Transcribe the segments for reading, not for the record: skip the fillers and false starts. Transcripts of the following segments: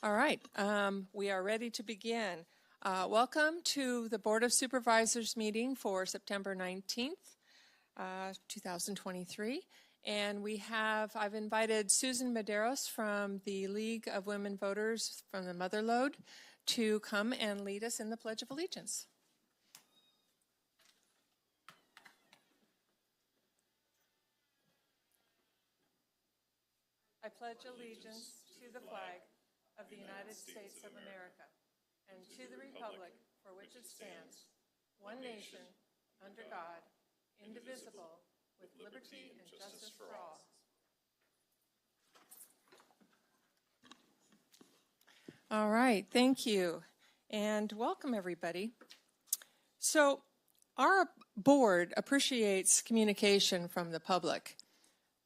All right, we are ready to begin. Welcome to the Board of Supervisors meeting for September 19th, 2023. And I've invited Susan Medeiros from the League of Women Voters from the Mother Lode to come and lead us in the Pledge of Allegiance. I pledge allegiance to the flag of the United States of America and to the republic for which it stands, one nation, under God, indivisible, with liberty and justice for all. All right, thank you, and welcome everybody. So our board appreciates communication from the public.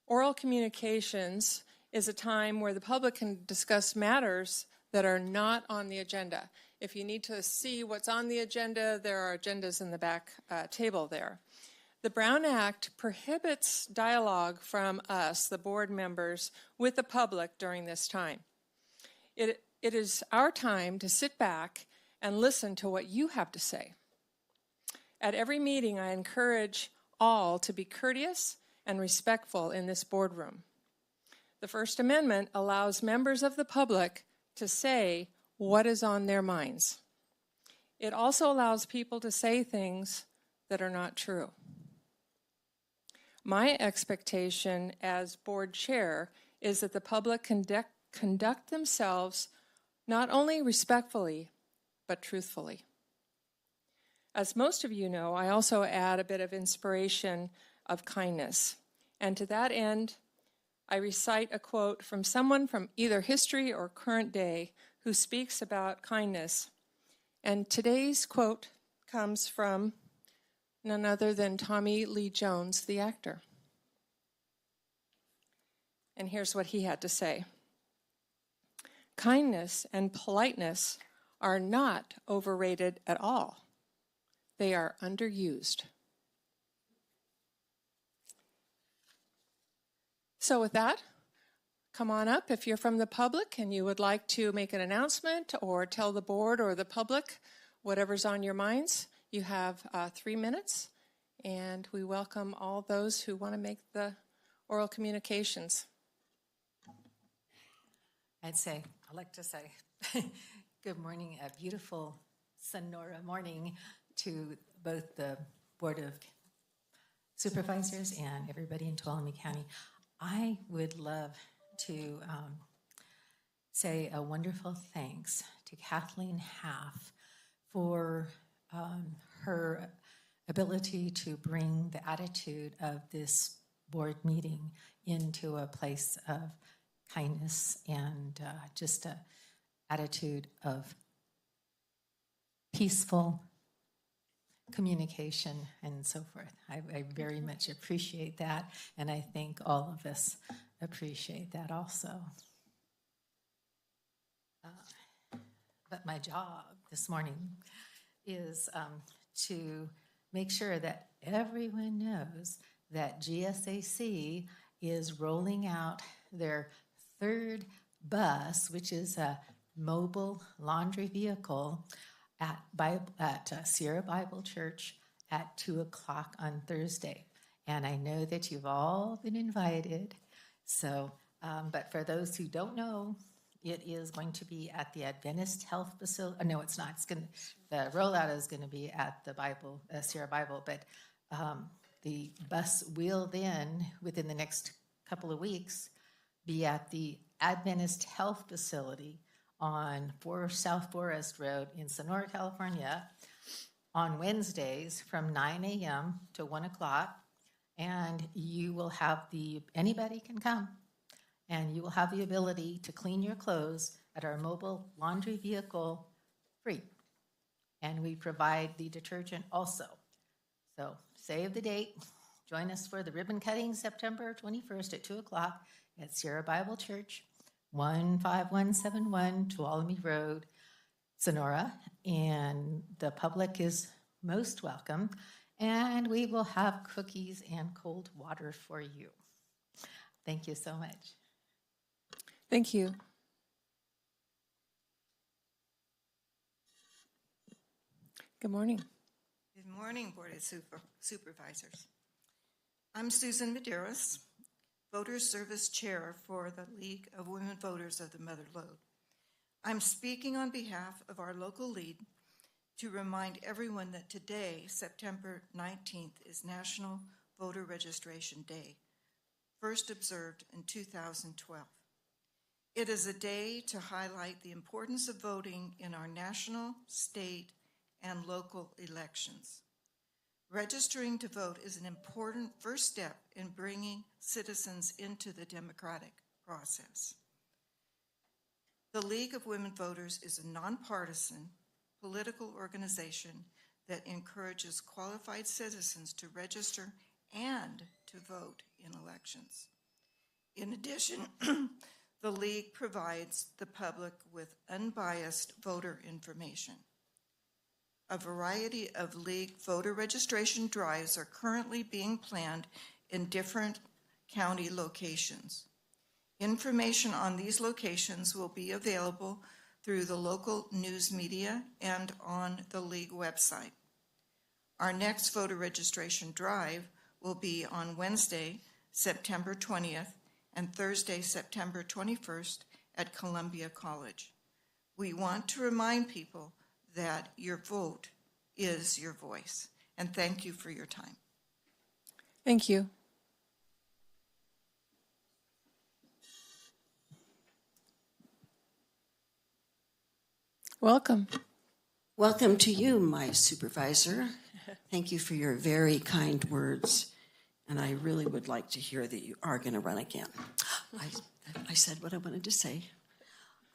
Oral communications is a time where the public can discuss matters that are not on the agenda. If you need to see what's on the agenda, there are agendas in the back table there. The Brown Act prohibits dialogue from us, the board members, with the public during this time. It is our time to sit back and listen to what you have to say. At every meeting, I encourage all to be courteous and respectful in this boardroom. The First Amendment allows members of the public to say what is on their minds. It also allows people to say things that are not true. My expectation as board chair is that the public conduct themselves not only respectfully, but truthfully. As most of you know, I also add a bit of inspiration of kindness. And to that end, I recite a quote from someone from either history or current day who speaks about kindness. And today's quote comes from none other than Tommy Lee Jones, the actor. And here's what he had to say. Kindness and politeness are not overrated at all. They are underused. So with that, come on up if you're from the public and you would like to make an announcement or tell the board or the public whatever's on your minds. You have 3 minutes, and we welcome all those who want to make the oral communications. I'd like to say good morning, a beautiful Sonora morning to both the Board of Supervisors and everybody in Tuolumne County. I would love to say a wonderful thanks to Kathleen Half for her ability to bring the attitude of this board meeting into a place of kindness and just an attitude of peaceful communication and so forth. I very much appreciate that, and I think all of us appreciate that also. But my job this morning is to make sure that everyone knows that GSAC is rolling out their third bus, which is a mobile laundry vehicle at Sierra Bible Church at 2 o'clock on Thursday. And I know that you've all been invited. So, but for those who don't know, it is going to be at the Adventist Health Facility. No, it's not. The rollout is going to be at the Sierra Bible, but the bus will then, within the next couple of weeks, be at the Adventist Health Facility on South Forest Road in Sonora, California, on Wednesdays from 9 a.m. to 1 o'clock. And you will have anybody can come, and you will have the ability to clean your clothes at our mobile laundry vehicle free. And we provide the detergent also. So save the date. Join us for the ribbon cutting September 21st at 2 o'clock at Sierra Bible Church, 15171 Tuolumne Road, Sonora. And the public is most welcome. And we will have cookies and cold water for you. Thank you so much. Thank you. Good morning. Good morning, Board of Supervisors. I'm Susan Medeiros, Voter Service Chair for the League of Women Voters of the Mother Lode. I'm speaking on behalf of our local lead to remind everyone that today, September 19th, is National Voter Registration Day, first observed in 2012. It is a day to highlight the importance of voting in our national, state, and local elections. Registering to vote is an important first step in bringing citizens into the democratic process. The League of Women Voters is a nonpartisan political organization that encourages qualified citizens to register and to vote in elections. In addition, the League provides the public with unbiased voter information. A variety of League voter registration drives are currently being planned in different county locations. Information on these locations will be available through the local news media and on the League website. Our next voter registration drive will be on Wednesday, September 20th, and Thursday, September 21st at Columbia College. We want to remind people that your vote is your voice. And thank you for your time. Thank you. Welcome. Welcome to you, my supervisor. Thank you for your very kind words. And I really would like to hear that you are going to run again. I said what I wanted to say.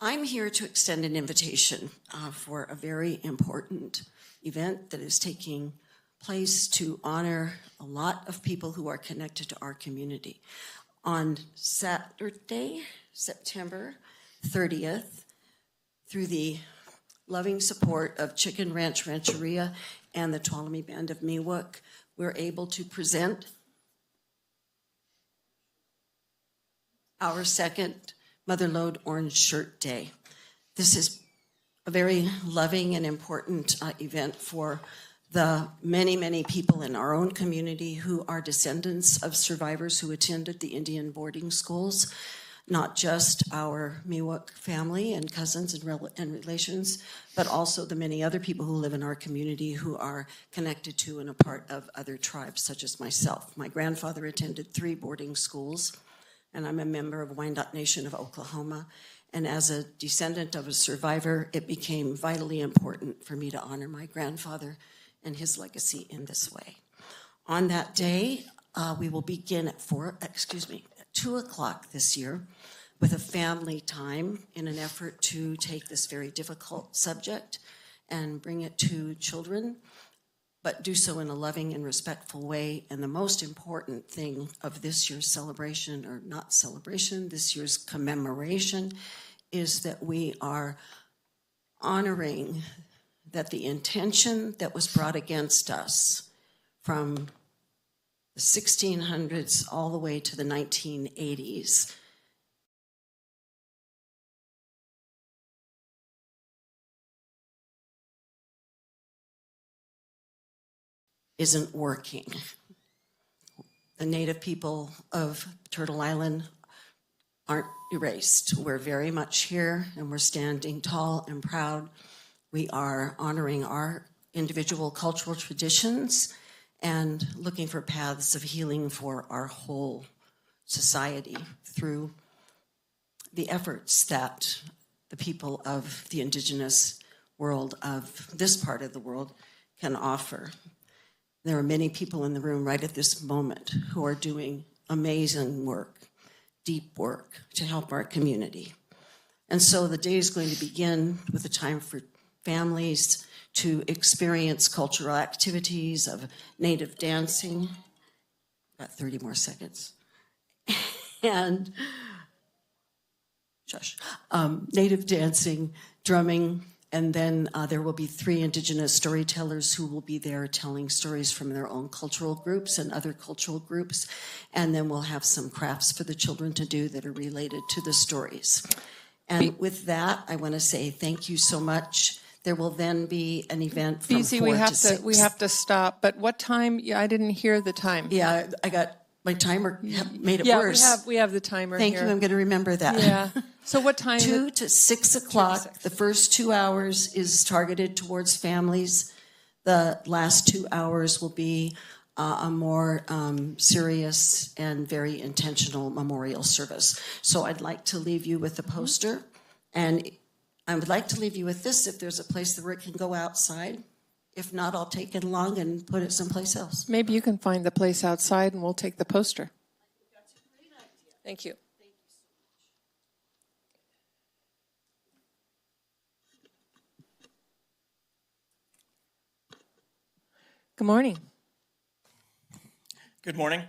I'm here to extend an invitation for a very important event that is taking place to honor a lot of people who are connected to our community. On Saturday, September 30th, through the loving support of Chicken Ranch Rancheria and the Tuolumne Band of Miwok, we're able to present our second Mother Lode Orange Shirt Day. This is a very loving and important event for the many, many people in our own community who are descendants of survivors who attended the Indian boarding schools, not just our Miwok family and cousins and relations, but also the many other people who live in our community who are connected to and a part of other tribes, such as myself. My grandfather attended 3 boarding schools, and I'm a member of Wyandotte Nation of Oklahoma. And as a descendant of a survivor, it became vitally important for me to honor my grandfather and his legacy in this way. On that day, we will begin at 2 o'clock this year with a family time in an effort to take this very difficult subject and bring it to children, but do so in a loving and respectful way. And the most important thing of this year's celebration, or not celebration, this year's commemoration, is that we are honoring that the intention that was brought against us from the 1600s all the way to the 1980s isn't working. The Native people of Turtle Island aren't erased. We're very much here, and we're standing tall and proud. We are honoring our individual cultural traditions and looking for paths of healing for our whole society through the efforts that the people of the indigenous world of this part of the world can offer. There are many people in the room right at this moment who are doing amazing work, deep work to help our community. And so the day is going to begin with a time for families to experience cultural activities of Native dancing. Got 30 more seconds. And Native dancing, drumming, and then there will be 3 Indigenous storytellers who will be there telling stories from their own cultural groups and other cultural groups. And then we'll have some crafts for the children to do that are related to the stories. And with that, I want to say thank you so much. There will then be an event from BZ, 4 to 6. we have to stop. But what time? Yeah, I didn't hear the time. Yeah, I got my timer made it Yeah, worse. we have the timer Thank here. you. I'm going to remember that. Yeah. So what time? 2 to 6 o'clock. The first 2 hours is targeted towards families. The last 2 hours will be a more serious and very intentional memorial service. So I'd like to leave you with a poster, and I would like to leave you with this if there's a place where it can go outside. If not, I'll take it along and put it someplace else. Maybe you can find the place outside and we'll take the poster. That's a great idea. Thank you. Good morning. Good morning.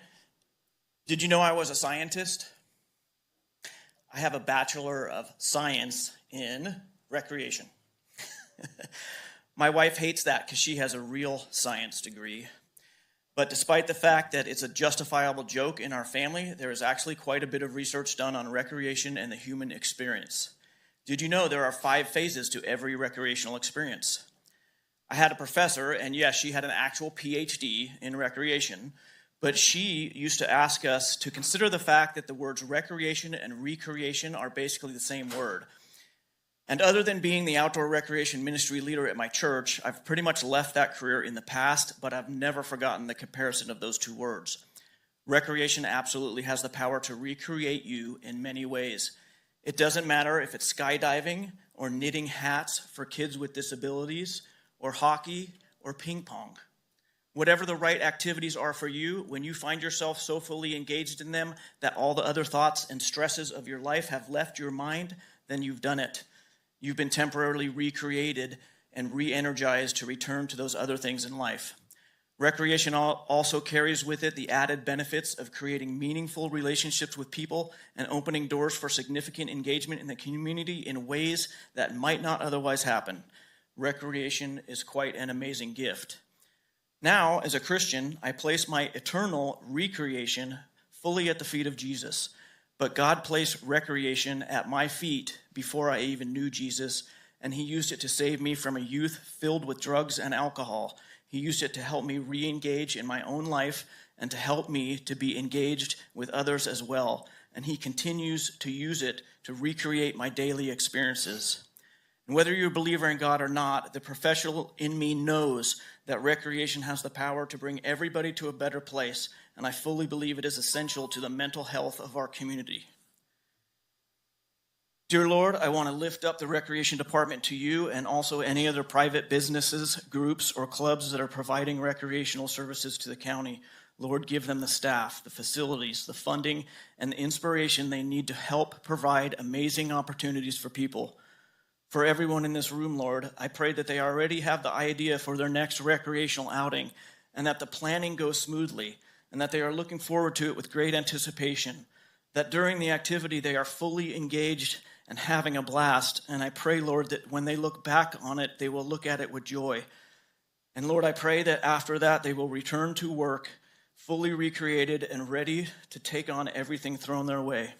Did you know I was a scientist? I have a Bachelor of Science in Recreation. My wife hates that because she has a real science degree. But despite the fact that it's a justifiable joke in our family, there is actually quite a bit of research done on recreation and the human experience. Did you know there are 5 phases to every recreational experience? I had a professor, and yes, she had an actual PhD in recreation, but she used to ask us to consider the fact that the words recreation and recreation are basically the same word. And other than being the outdoor recreation ministry leader at my church, I've pretty much left that career in the past, but I've never forgotten the comparison of those 2 words. Recreation absolutely has the power to recreate you in many ways. It doesn't matter if it's skydiving or knitting hats for kids with disabilities or hockey or ping pong. Whatever the right activities are for you, when you find yourself so fully engaged in them that all the other thoughts and stresses of your life have left your mind, then you've done it. You've been temporarily recreated and re-energized to return to those other things in life. Recreation also carries with it the added benefits of creating meaningful relationships with people and opening doors for significant engagement in the community in ways that might not otherwise happen. Recreation is quite an amazing gift. Now, as a Christian, I place my eternal recreation fully at the feet of Jesus. But God placed recreation at my feet before I even knew Jesus, and he used it to save me from a youth filled with drugs and alcohol. He used it to help me re-engage in my own life and to help me to be engaged with others as well. And he continues to use it to recreate my daily experiences. And whether you're a believer in God or not, the professional in me knows that recreation has the power to bring everybody to a better place, and I fully believe it is essential to the mental health of our community. Dear Lord, I want to lift up the recreation department to you and also any other private businesses, groups, or clubs that are providing recreational services to the county. Lord, give them the staff, the facilities, the funding, and the inspiration they need to help provide amazing opportunities for people. For everyone in this room, Lord, I pray that they already have the idea for their next recreational outing and that the planning goes smoothly and that they are looking forward to it with great anticipation, that during the activity they are fully engaged and having a blast. And I pray, Lord, that when they look back on it, they will look at it with joy. And Lord, I pray that after that they will return to work fully recreated and ready to take on everything thrown their way.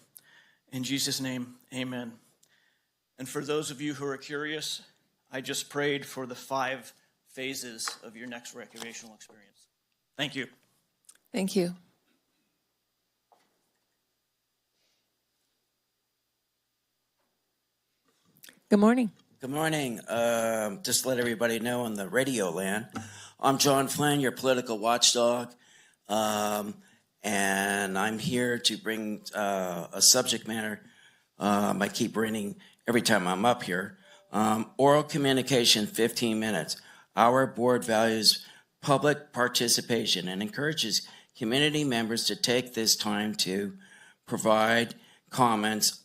In Jesus' name, amen. And for those of you who are curious, I just prayed for the 5 phases of your next recreational experience. Thank you. Thank you. Good morning. Good morning. Just to let everybody know on the radio land, I'm John Flynn, your political watchdog, and I'm here to bring a subject matter I keep reading every time I'm up here. Oral communication, 15 minutes. Our board values public participation and encourages community members to take this time to provide comments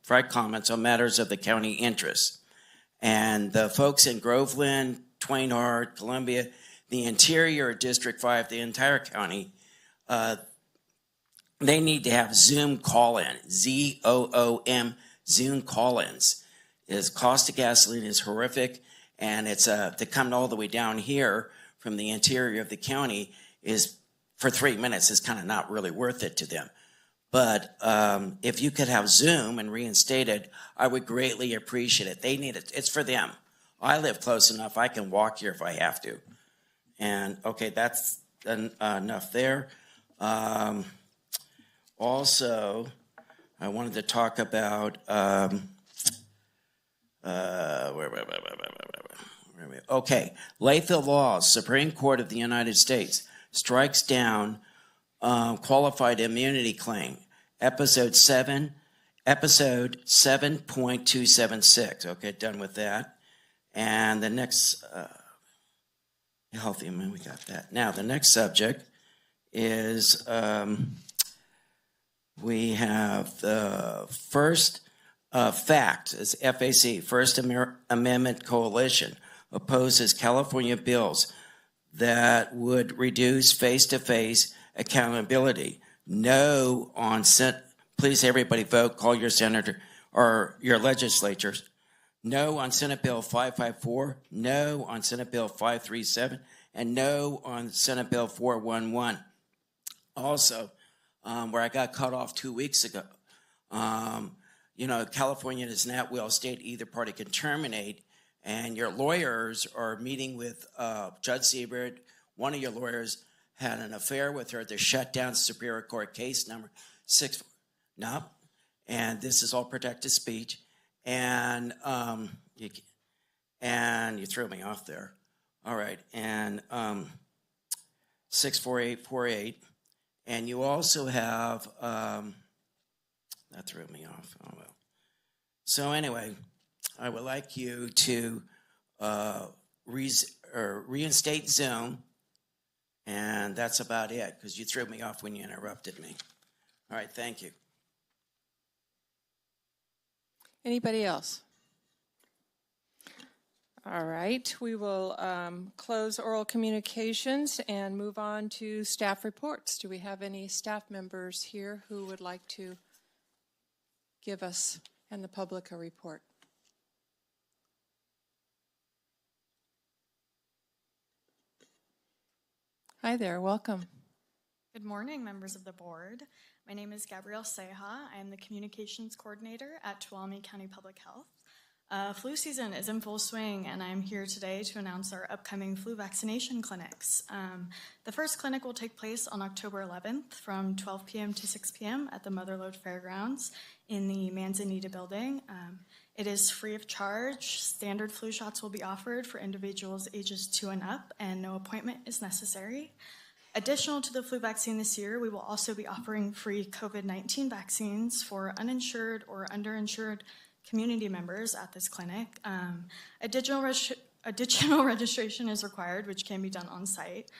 provide comments on matters of the county interest. And the folks in Groveland, Twain Harte, Columbia, the interior, District 5, the entire county, they need to have Zoom call-in, Z-O-O-M, Zoom call-ins. The cost of gasoline is horrific, and it's to come all the way down here from the interior of the county is, for 3 minutes, is kind of not really worth it to them. But if you could have Zoom and reinstate it, I would greatly appreciate it. They need it. It's for them. I live close enough. I can walk here if I have to. And okay, that's enough there. Also, I wanted to talk about okay, Lathrop Law, Supreme Court of the United States strikes down qualified immunity claim, episode 7.276. Okay, done with that. And the next healthy immune, we got that. Now the next subject is we have the first fact is FAC, First Amendment Coalition, opposes California bills that would reduce face-to-face accountability. No on please everybody vote, call your senator or your legislatures. No on Senate Bill 554, no on Senate Bill 537, and no on Senate Bill 411. Also, where I got cut off 2 weeks ago, California is an at-will state. Either party can terminate, and your lawyers are meeting with Judge Siebert. One of your lawyers had an affair with her. They shut down Superior Court case number 6. No, and this is all protected speech. And you threw me off there. All right, and 64848. And you also have, that threw me off, oh well. So anyway, I would like you to reinstate Zoom, and that's about it, because you threw me off when you interrupted me. All right, thank you. Anybody else? All right, we will close oral communications and move on to staff reports. Do we have any staff members here who would like to give us and the public a report? Hi there, welcome. Good morning, members of the board. My name is Gabrielle Seha. I am the communications coordinator at Tuolumne County Public Health. Flu season is in full swing, and I'm here today to announce our upcoming flu vaccination clinics. The first clinic will take place on October 11th from 12 p.m. to 6 p.m. at the Motherlode Fairgrounds in the Manzanita building. It is free of charge. Standard flu shots will be offered for individuals ages 2 and up, and no appointment is necessary. Additional to the flu vaccine this year, we will also be offering free COVID-19 vaccines for uninsured or underinsured community members at this clinic. Additional registration is required, which can be done on site.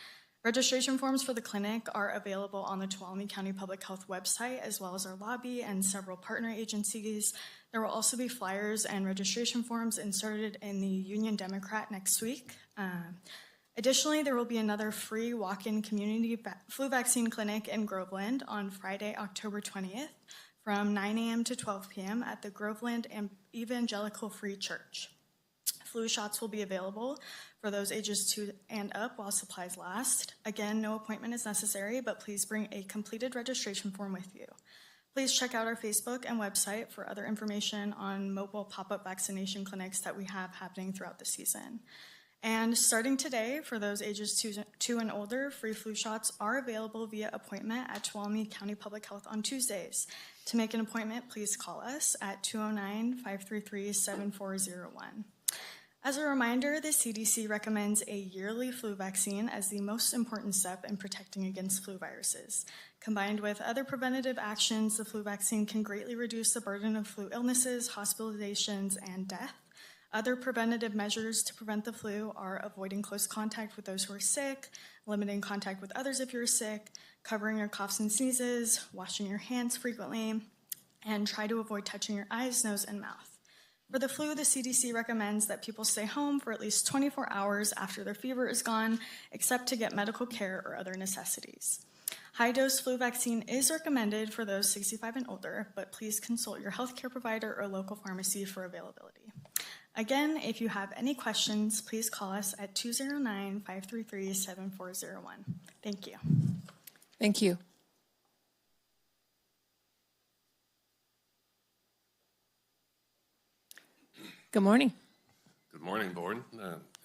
Registration forms for the clinic are available on the Tuolumne County Public Health website, as well as our lobby and several partner agencies. There will also be flyers and registration forms inserted in the Union Democrat next week. Additionally, there will be another free walk-in community flu vaccine clinic in Groveland on Friday, October 20th from 9 a.m. to 12 p.m. at the Groveland Evangelical Free Church. Flu shots will be available for those ages 2 and up while supplies last. Again, no appointment is necessary, but please bring a completed registration form with you. Please check out our Facebook and website for other information on mobile pop-up vaccination clinics that we have happening throughout the season. And starting today, for those ages 2 and older, free flu shots are available via appointment at Tuolumne County Public Health on Tuesdays. To make an appointment, please call us at 209-533-7401. As a reminder, the CDC recommends a yearly flu vaccine as the most important step in protecting against flu viruses. Combined with other preventative actions, the flu vaccine can greatly reduce the burden of flu illnesses, hospitalizations, and death. Other preventative measures to prevent the flu are avoiding close contact with those who are sick, limiting contact with others if you're sick, covering your coughs and sneezes, washing your hands frequently, and try to avoid touching your eyes, nose, and mouth. For the flu, the CDC recommends that people stay home for at least 24 hours after their fever is gone, except to get medical care or other necessities. High-dose flu vaccine is recommended for those 65 and older, but please consult your healthcare provider or local pharmacy for availability. Again, if you have any questions, please call us at 209-533-7401. Thank you. Thank you. Good morning. Good morning, Board.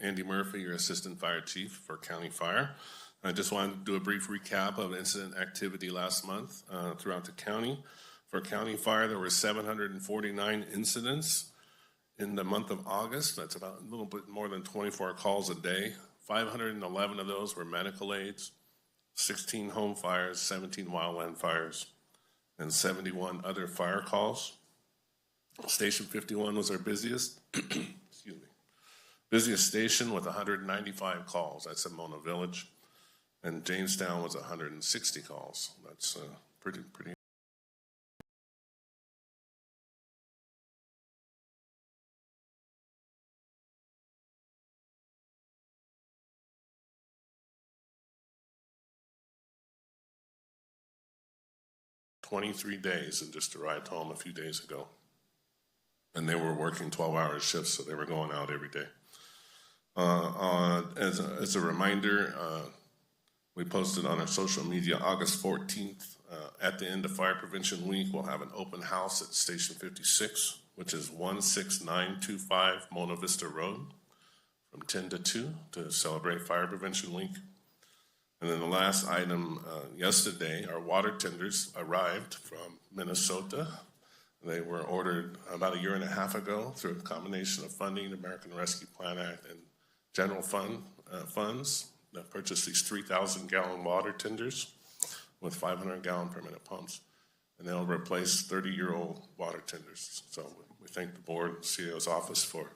Andy Murphy, your Assistant Fire Chief for County Fire. I just wanted to do a brief recap of incident activity last month throughout the county. For County Fire, there were 749 incidents in the month of August. That's about a little bit more than 24 calls a day. 511 of those were medical aids, 16 home fires, 17 wildland fires, and 71 other fire calls. Station 51 was our busiest, excuse me, busiest station with 195 calls. That's at Mona Village. And Jamestown was 160 calls. That's pretty. 23 days and just arrived home a few days ago. And they were working 12-hour shifts, so they were going out every day. As a reminder, we posted on our social media August 14th, at the end of Fire Prevention Week, we'll have an open house at Station 56, which is 16925 Mona Vista Road, from 10 to 2 to celebrate Fire Prevention Week. And then the last item, yesterday, our water tenders arrived from Minnesota. They were ordered about 1.5 years ago through a combination of funding, American Rescue Plan Act, and general funds that purchased these 3,000-gallon water tenders with 500-gallon permanent pumps. And they'll replace 30-year-old water tenders. So we thank the board and CEO's office for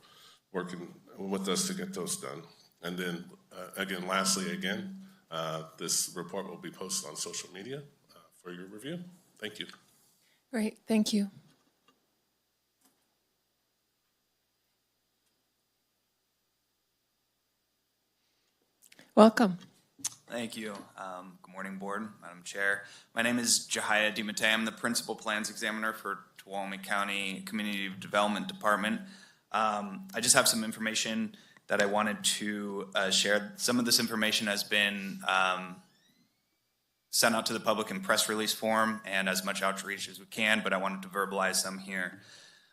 working with us to get those done. And then, lastly, this report will be posted on social media for your review. Thank you. Great, thank you. Welcome. Thank you. Good morning, Board, Madam Chair. My name is Jahia DiMattei. I'm the Principal Plans Examiner for Tuolumne County Community Development Department. I just have some information that I wanted to share. Some of this information has been sent out to the public in press release form and as much outreach as we can, but I wanted to verbalize some here.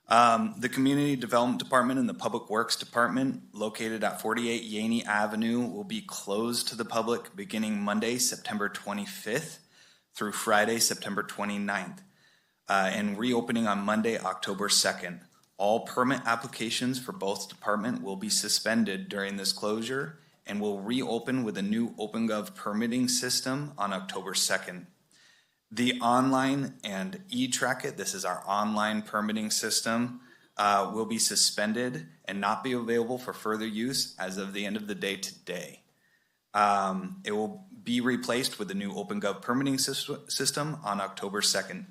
The Community Development Department and the Public Works Department, located at 48 Yaney Avenue, will be closed to the public beginning Monday, September 25th through Friday, September 29th, and reopening on Monday, October 2nd. All permit applications for both departments will be suspended during this closure and will reopen with a new OpenGov permitting system on October 2nd. The online and e-Track-It, this is our online permitting system, will be suspended and not be available for further use as of the end of the day today. It will be replaced with the new OpenGov permitting system on October 2nd.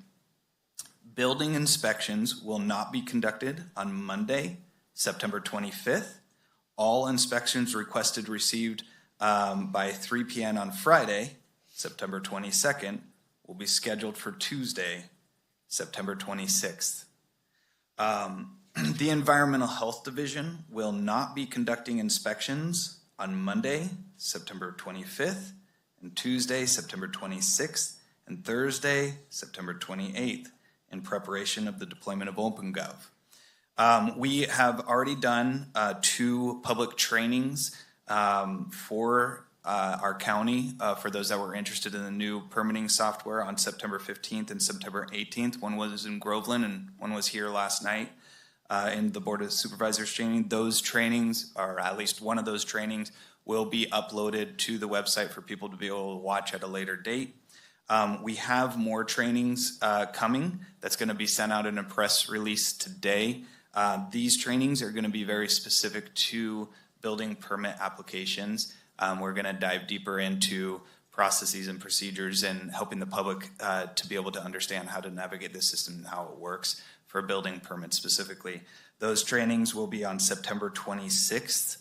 Building inspections will not be conducted on Monday, September 25th. All inspections requested received by 3 p.m. on Friday, September 22nd, will be scheduled for Tuesday, September 26th. The Environmental Health Division will not be conducting inspections on Monday, September 25th, and Tuesday, September 26th, and Thursday, September 28th, in preparation of the deployment of OpenGov. We have already done 2 public trainings for our county, for those that were interested in the new permitting software, on September 15th and September 18th. One was in Groveland and one was here last night in the Board of Supervisors training. Those trainings, or at least one of those trainings, will be uploaded to the website for people to be able to watch at a later date. We have more trainings coming that's going to be sent out in a press release today. These trainings are going to be very specific to building permit applications. We're going to dive deeper into processes and procedures and helping the public to be able to understand how to navigate the system and how it works for building permits specifically. Those trainings will be on September 26th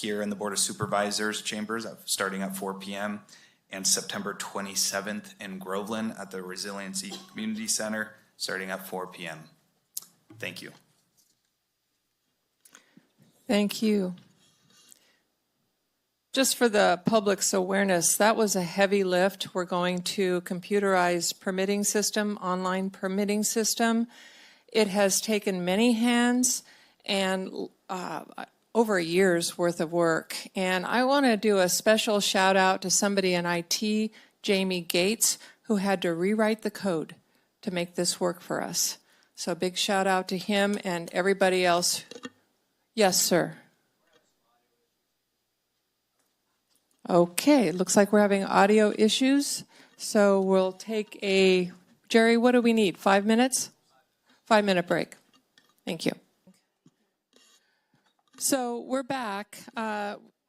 here in the Board of Supervisors chambers, starting at 4 p.m., and September 27th in Groveland at the Resiliency Community Center, starting at 4 p.m. Thank you. Thank you. Just for the public's awareness, that was a heavy lift. We're going to computerized permitting system, online permitting system. It has taken many hands, and over a year's worth of work. And I want to do a special shout out to somebody in IT, Jamie Gates, who had to rewrite the code to make this work for us. So big shout out to him and everybody else. Yes, sir. Okay, it looks like we're having audio issues. So we'll take a, Jerry, what do we need? 5 minutes? 5-minute break. Thank you. So we're back.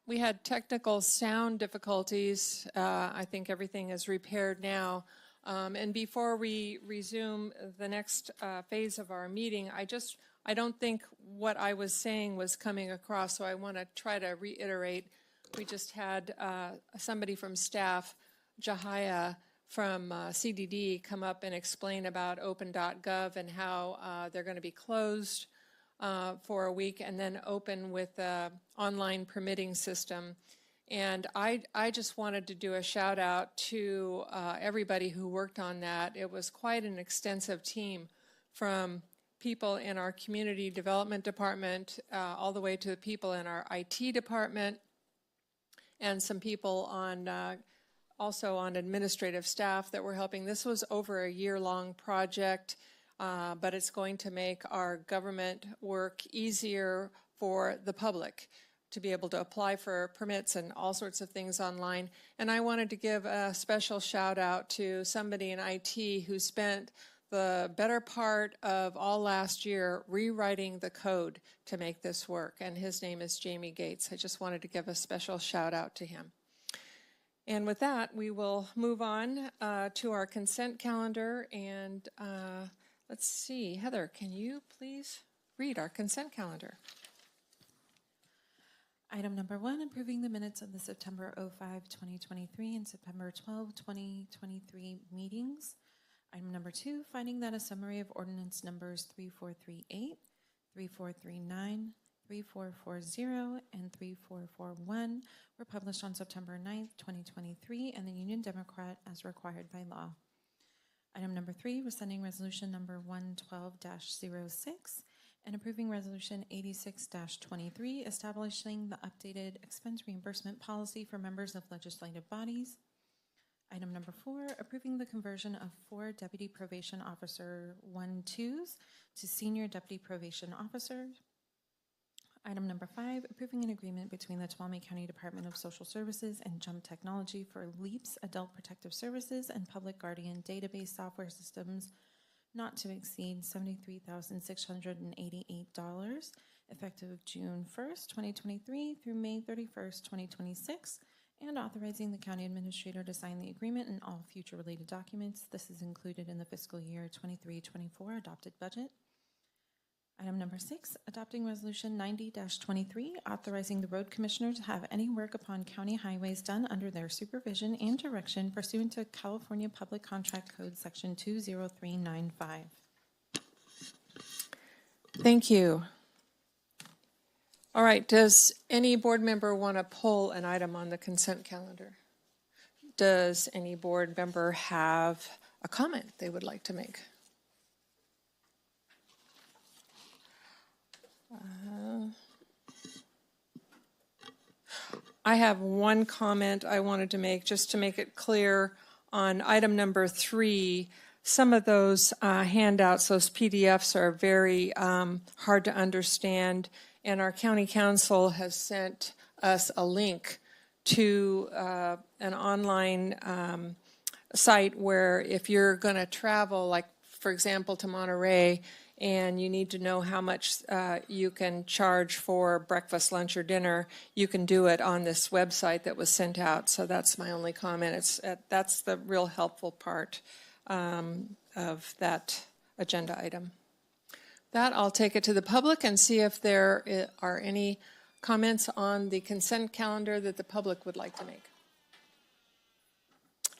We had technical sound difficulties. I think everything is repaired now. And before we resume the next phase of our meeting, I don't think what I was saying was coming across, so I want to try to reiterate. We just had somebody from staff, Jahia from CDD, come up and explain about open.gov and how they're going to be closed for a week and then open with an online permitting system. And I just wanted to do a shout out to everybody who worked on that. It was quite an extensive team, from people in our community development department all the way to the people in our IT department, and some people on also on administrative staff that were helping. This was over a year-long project, but it's going to make our government work easier for the public to be able to apply for permits and all sorts of things online. And I wanted to give a special shout out to somebody in IT who spent the better part of all last year rewriting the code to make this work. And his name is Jamie Gates. I just wanted to give a special shout out to him. And with that, we will move on to our consent calendar. And let's see, Heather, can you please read our consent calendar? Item number 1, approving the minutes of the September 05, 2023 and September 12, 2023 meetings. Item number 2, finding that a summary of ordinance numbers 3438, 3439, 3440, and 3441 were published on September 9th, 2023 in the Union Democrat as required by law. Item number 3, rescinding resolution number 112-06 and approving resolution 86-23, establishing the updated expense reimbursement policy for members of legislative bodies. Item number 4, approving the conversion of 4 Deputy Probation Officer 1-2s to Senior Deputy Probation Officers. Item number 5, approving an agreement between the Tuolumne County Department of Social Services and Jump Technology for LEAPS Adult Protective Services and Public Guardian Database Software Systems not to exceed $73,688, effective June 1st, 2023 through May 31st, 2026, and authorizing the county administrator to sign the agreement and all future related documents. This is included in the fiscal year 23-24 adopted budget. Item number 6, adopting resolution 90-23, authorizing the road commissioner to have any work upon county highways done under their supervision and direction pursuant to California Public Contract Code section 20395. Thank you. All right, does any board member want to pull an item on the consent calendar? Does any board member have a comment they would like to make? I have one comment I wanted to make, just to make it clear on item number 3. Some of those handouts, those PDFs, are very hard to understand, and our county council has sent us a link to an online site where if you're going to travel, like for example to Monterey, and you need to know how much you can charge for breakfast, lunch, or dinner, you can do it on this website that was sent out. So that's my only comment. That's the real helpful part of that agenda item. That, I'll take it to the public and see if there are any comments on the consent calendar that the public would like to make.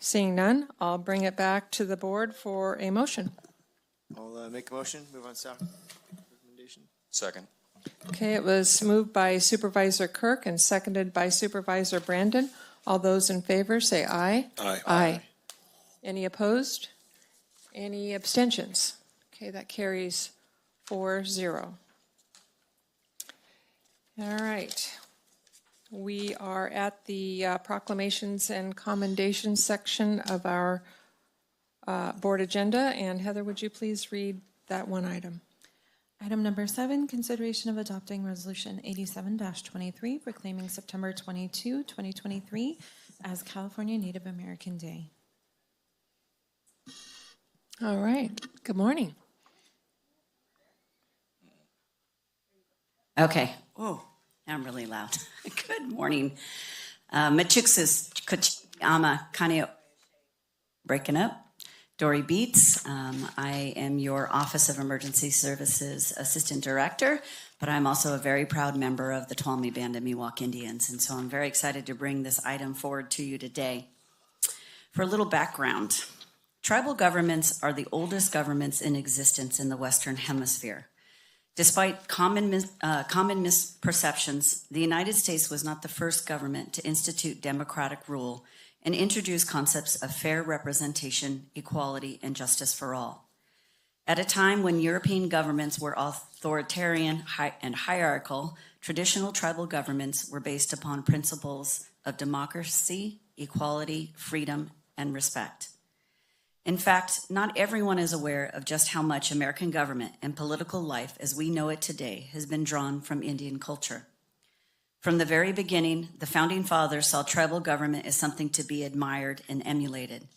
Seeing none, I'll bring it back to the board for a motion. I'll make a motion, move on staff recommendation. Second. Okay, it was moved by Supervisor Kirk and seconded by Supervisor Brandon. All those in favor say aye. Aye. Aye. Any opposed? Any abstentions? Okay, that carries 4-0. All right. We are at the proclamations and commendations section of our board agenda. And Heather, would you please read that one item? Item number 7, consideration of adopting Resolution 87-23, proclaiming September 22, 2023 as California Native American Day. All right. Good morning. Okay. Oh, I'm really loud. Good morning. Machuxis Kuchama Kaneo. Breaking up. Dory Beats. I am your Office of Emergency Services Assistant Director, but I'm also a very proud member of the Tuolumne Band of Miwok Indians, and so I'm very excited to bring this item forward to you today. For a little background, tribal governments are the oldest governments in existence in the Western Hemisphere. Despite common misperceptions, the United States was not the first government to institute democratic rule and introduce concepts of fair representation, equality, and justice for all. At a time when European governments were authoritarian and hierarchical, traditional tribal governments were based upon principles of democracy, equality, freedom, and respect. In fact, not everyone is aware of just how much American government and political life as we know it today has been drawn from Indian culture. From the very beginning, the Founding Fathers saw tribal government as something to be admired and emulated.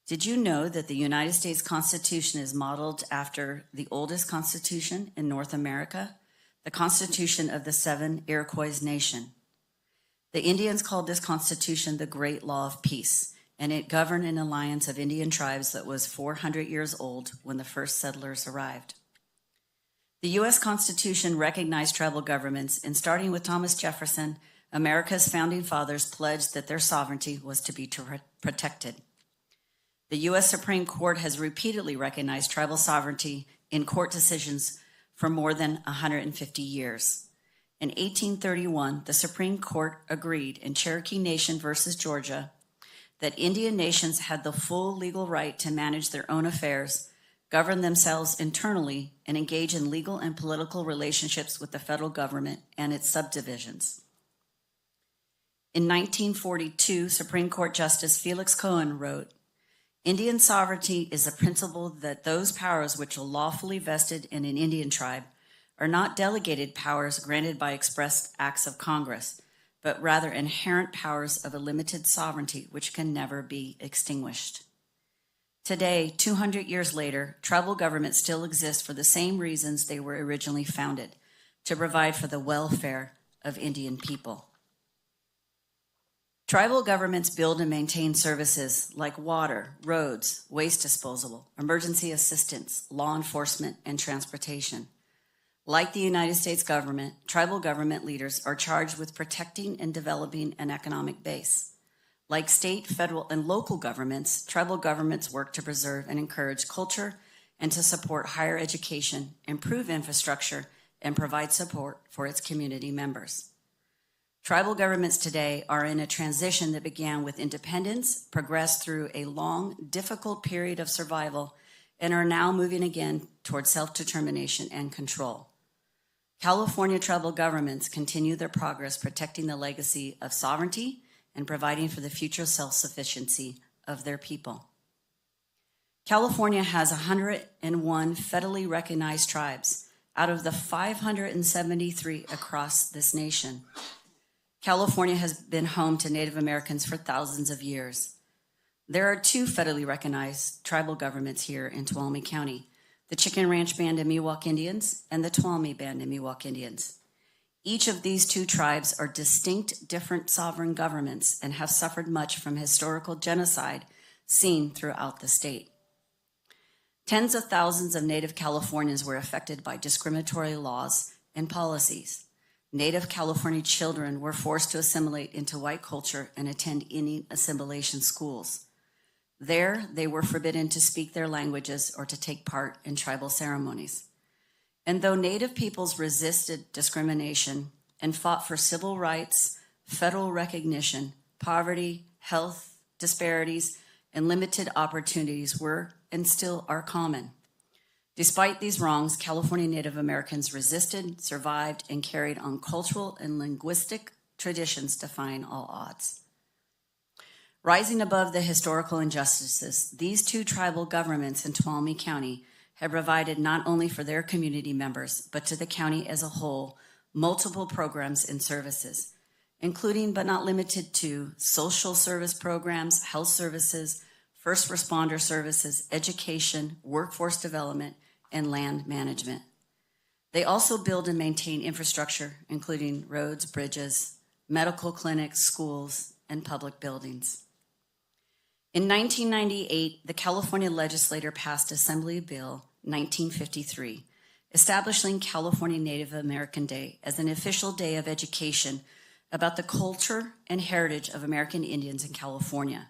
Did you know that the United States Constitution is modeled after the oldest constitution in North America, the Constitution of the Seven Iroquois Nation? The Indians called this constitution the Great Law of Peace, and it governed an alliance of Indian tribes that was 400 years old when the first settlers arrived. The U.S. Constitution recognized tribal governments, and starting with Thomas Jefferson, America's founding fathers pledged that their sovereignty was to be protected. The U.S. Supreme Court has repeatedly recognized tribal sovereignty in court decisions for more than 150 years. In 1831, the Supreme Court agreed in Cherokee Nation versus Georgia that Indian nations had the full legal right to manage their own affairs, govern themselves internally, and engage in legal and political relationships with the federal government and its subdivisions. In 1942, Supreme Court Justice Felix Cohen wrote, "Indian sovereignty is a principle that those powers which are lawfully vested in an Indian tribe are not delegated powers granted by express acts of Congress, but rather inherent powers of a limited sovereignty which can never be extinguished." Today, 200 years later, tribal governments still exist for the same reasons they were originally founded, to provide for the welfare of Indian people. Tribal governments build and maintain services like water, roads, waste disposal, emergency assistance, law enforcement, and transportation. Like the United States government, tribal government leaders are charged with protecting and developing an economic base. Like state, federal, and local governments, tribal governments work to preserve and encourage culture and to support higher education, improve infrastructure, and provide support for its community members. Tribal governments today are in a transition that began with independence, progressed through a long, difficult period of survival, and are now moving again towards self-determination and control. California tribal governments continue their progress protecting the legacy of sovereignty and providing for the future self-sufficiency of their people. California has 101 federally recognized tribes out of the 573 across this nation. California has been home to Native Americans for thousands of years. There are 2 federally recognized tribal governments here in Tuolumne County, the Chicken Ranch Band of Miwok Indians and the Tuolumne Band of Miwok Indians. Each of these 2 tribes are distinct, different sovereign governments and have suffered much from historical genocide seen throughout the state. Tens of thousands of Native Californians were affected by discriminatory laws and policies. Native California children were forced to assimilate into white culture and attend Indian assimilation schools. There, they were forbidden to speak their languages or to take part in tribal ceremonies. And though Native peoples resisted discrimination and fought for civil rights, federal recognition, poverty, health disparities, and limited opportunities were and still are common. Despite these wrongs, California Native Americans resisted, survived, and carried on cultural and linguistic traditions defying all odds. Rising above the historical injustices, these two tribal governments in Tuolumne County have provided not only for their community members, but to the county as a whole, multiple programs and services, including but not limited to social service programs, health services, first responder services, education, workforce development, and land management. They also build and maintain infrastructure, including roads, bridges, medical clinics, schools, and public buildings. In 1998, the California legislature passed Assembly Bill 1953, establishing California Native American Day as an official day of education about the culture and heritage of American Indians in California.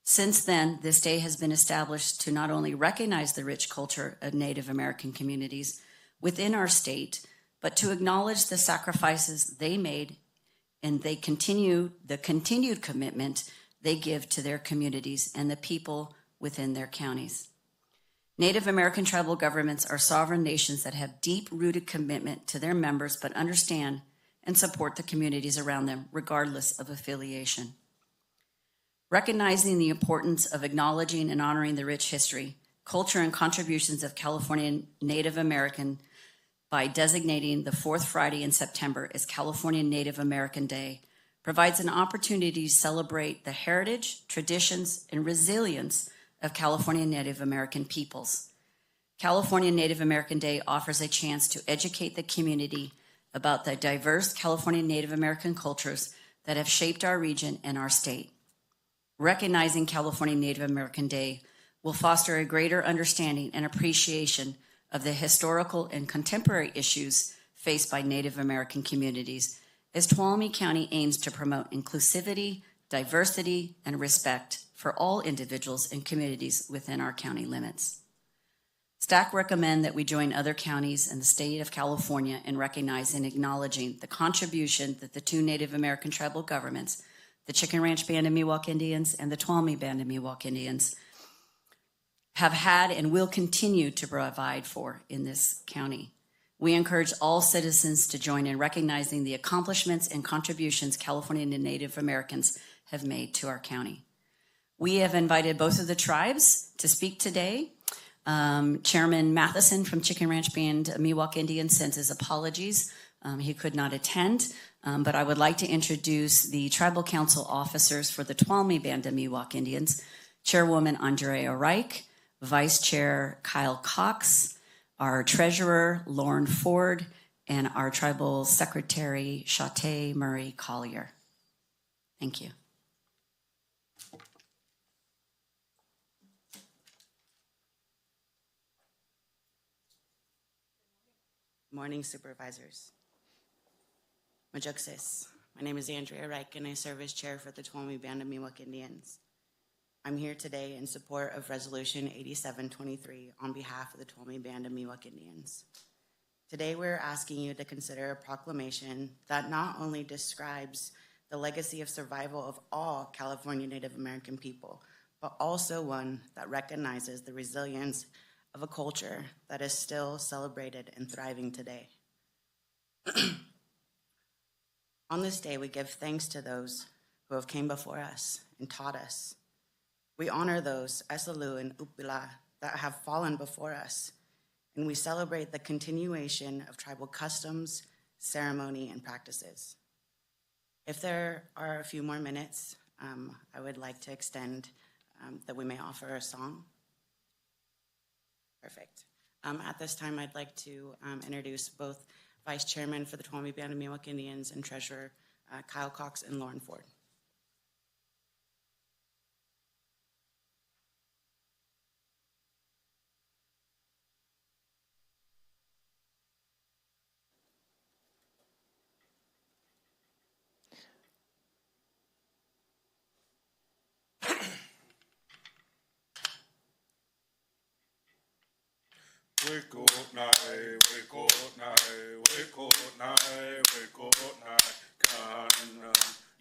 Since then, this day has been established to not only recognize the rich culture of Native American communities within our state, but to acknowledge the sacrifices they made and the continued commitment they give to their communities and the people within their counties. Native American tribal governments are sovereign nations that have deep-rooted commitment to their members, but understand and support the communities around them, regardless of affiliation. Recognizing the importance of acknowledging and honoring the rich history, culture, and contributions of California Native American by designating the fourth Friday in September as California Native American Day provides an opportunity to celebrate the heritage, traditions, and resilience of California Native American peoples. California Native American Day offers a chance to educate the community about the diverse California Native American cultures that have shaped our region and our state. Recognizing California Native American Day will foster a greater understanding and appreciation of the historical and contemporary issues faced by Native American communities, as Tuolumne County aims to promote inclusivity, diversity, and respect for all individuals and communities within our county limits. Staff recommend that we join other counties in the state of California in recognizing and acknowledging the contribution that the two Native American tribal governments, the Chicken Ranch Band of Miwok Indians and the Tuolumne Band of Miwok Indians, have had and will continue to provide for in this county. We encourage all citizens to join in recognizing the accomplishments and contributions California Native Americans have made to our county. We have invited both of the tribes to speak today. Chairman Matheson from Chicken Ranch Band Miwok Indians sends his apologies. He could not attend, but I would like to introduce the tribal council officers for the Tuolumne Band of Miwok Indians, Chairwoman Andrea Reich, Vice Chair Kyle Cox, our Treasurer Lauren Ford, and our Tribal Secretary Chate Murray Collier. Thank you. Morning, supervisors. Majuksis. My name is Andrea Reich, and I serve as chair for the Tuolumne Band of Miwok Indians. I'm here today in support of Resolution 8723 on behalf of the Tuolumne Band of Miwok Indians. Today, we're asking you to consider a proclamation that not only describes the legacy of survival of all California Native American people, but also one that recognizes the resilience of a culture that is still celebrated and thriving today. On this day, we give thanks to those who have came before us and taught us. We honor those, Esalu and Upila, that have fallen before us, and we celebrate the continuation of tribal customs, ceremony, and practices. If there are a few more minutes, I would like to extend that we may offer a song. Perfect. At this time, I'd like to introduce both Vice Chairman for the Tuolumne Band of Miwok Indians and Treasurer Kyle Cox and Lauren Ford. Wake up, night, wake up, night, wake up, night, wake up, night, Kana,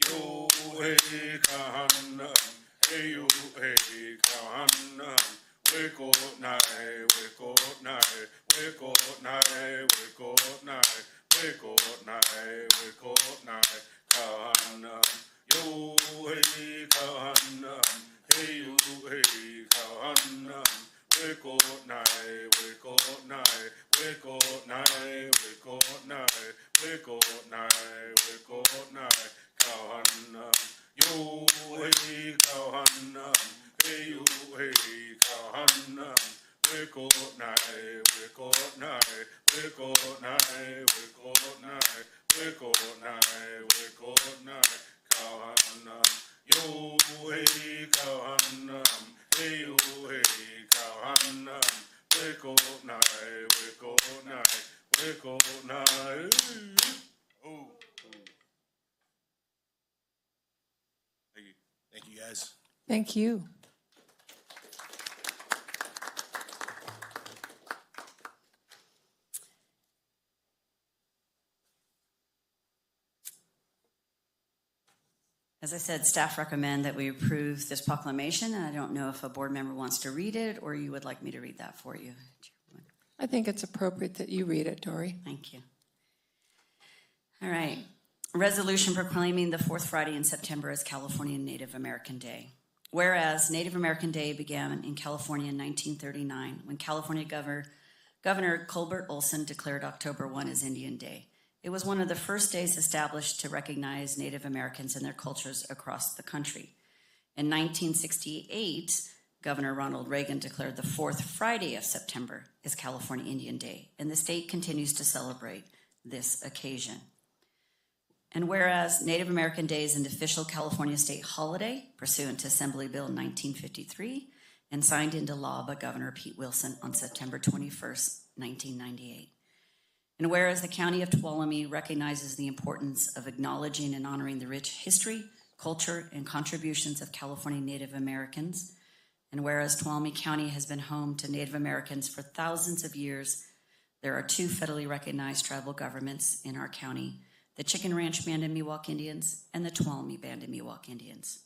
yo, hey, Kana, hey, you, hey, Kana, wake up, night, wake up, night, weko nai, weko nai, kahanam. Yo hey kahanam, hey you hey kahanam. Weko nai, weko nai, weko nai, weko nai, weko nai, weko nai, kahanam. Yo hey kahanam, hey you hey kahanam. Weko nai, weko nai, weko nai, weko nai, weko nai, weko nai, kahanam. Yo hey kahanam, hey you hey kahanam. Weko nai, weko nai, weko nai. Oh. Thank you. Thank you, guys. Thank you. As I said, staff recommend that we approve this proclamation, and I don't know if a board member wants to read it or you would like me to read that for you. I think it's appropriate that you read it, Dory. Thank you. All right. Resolution proclaiming the fourth Friday in September as California Native American Day. Whereas Native American Day began in California in 1939 when California Governor Colbert Olson declared October 1 as Indian Day. It was one of the first days established to recognize Native Americans and their cultures across the country. In 1968, Governor Ronald Reagan declared the fourth Friday of September as California Indian Day, and the state continues to celebrate this occasion. And whereas Native American Day is an official California state holiday pursuant to Assembly Bill 1953 and signed into law by Governor Pete Wilson on September 21st, 1998. And whereas the County of Tuolumne recognizes the importance of acknowledging and honoring the rich history, culture, and contributions of California Native Americans, and whereas Tuolumne County has been home to Native Americans for thousands of years, there are two federally recognized tribal governments in our county, the Chicken Ranch Band of Miwok Indians and the Tuolumne Band of Miwok Indians.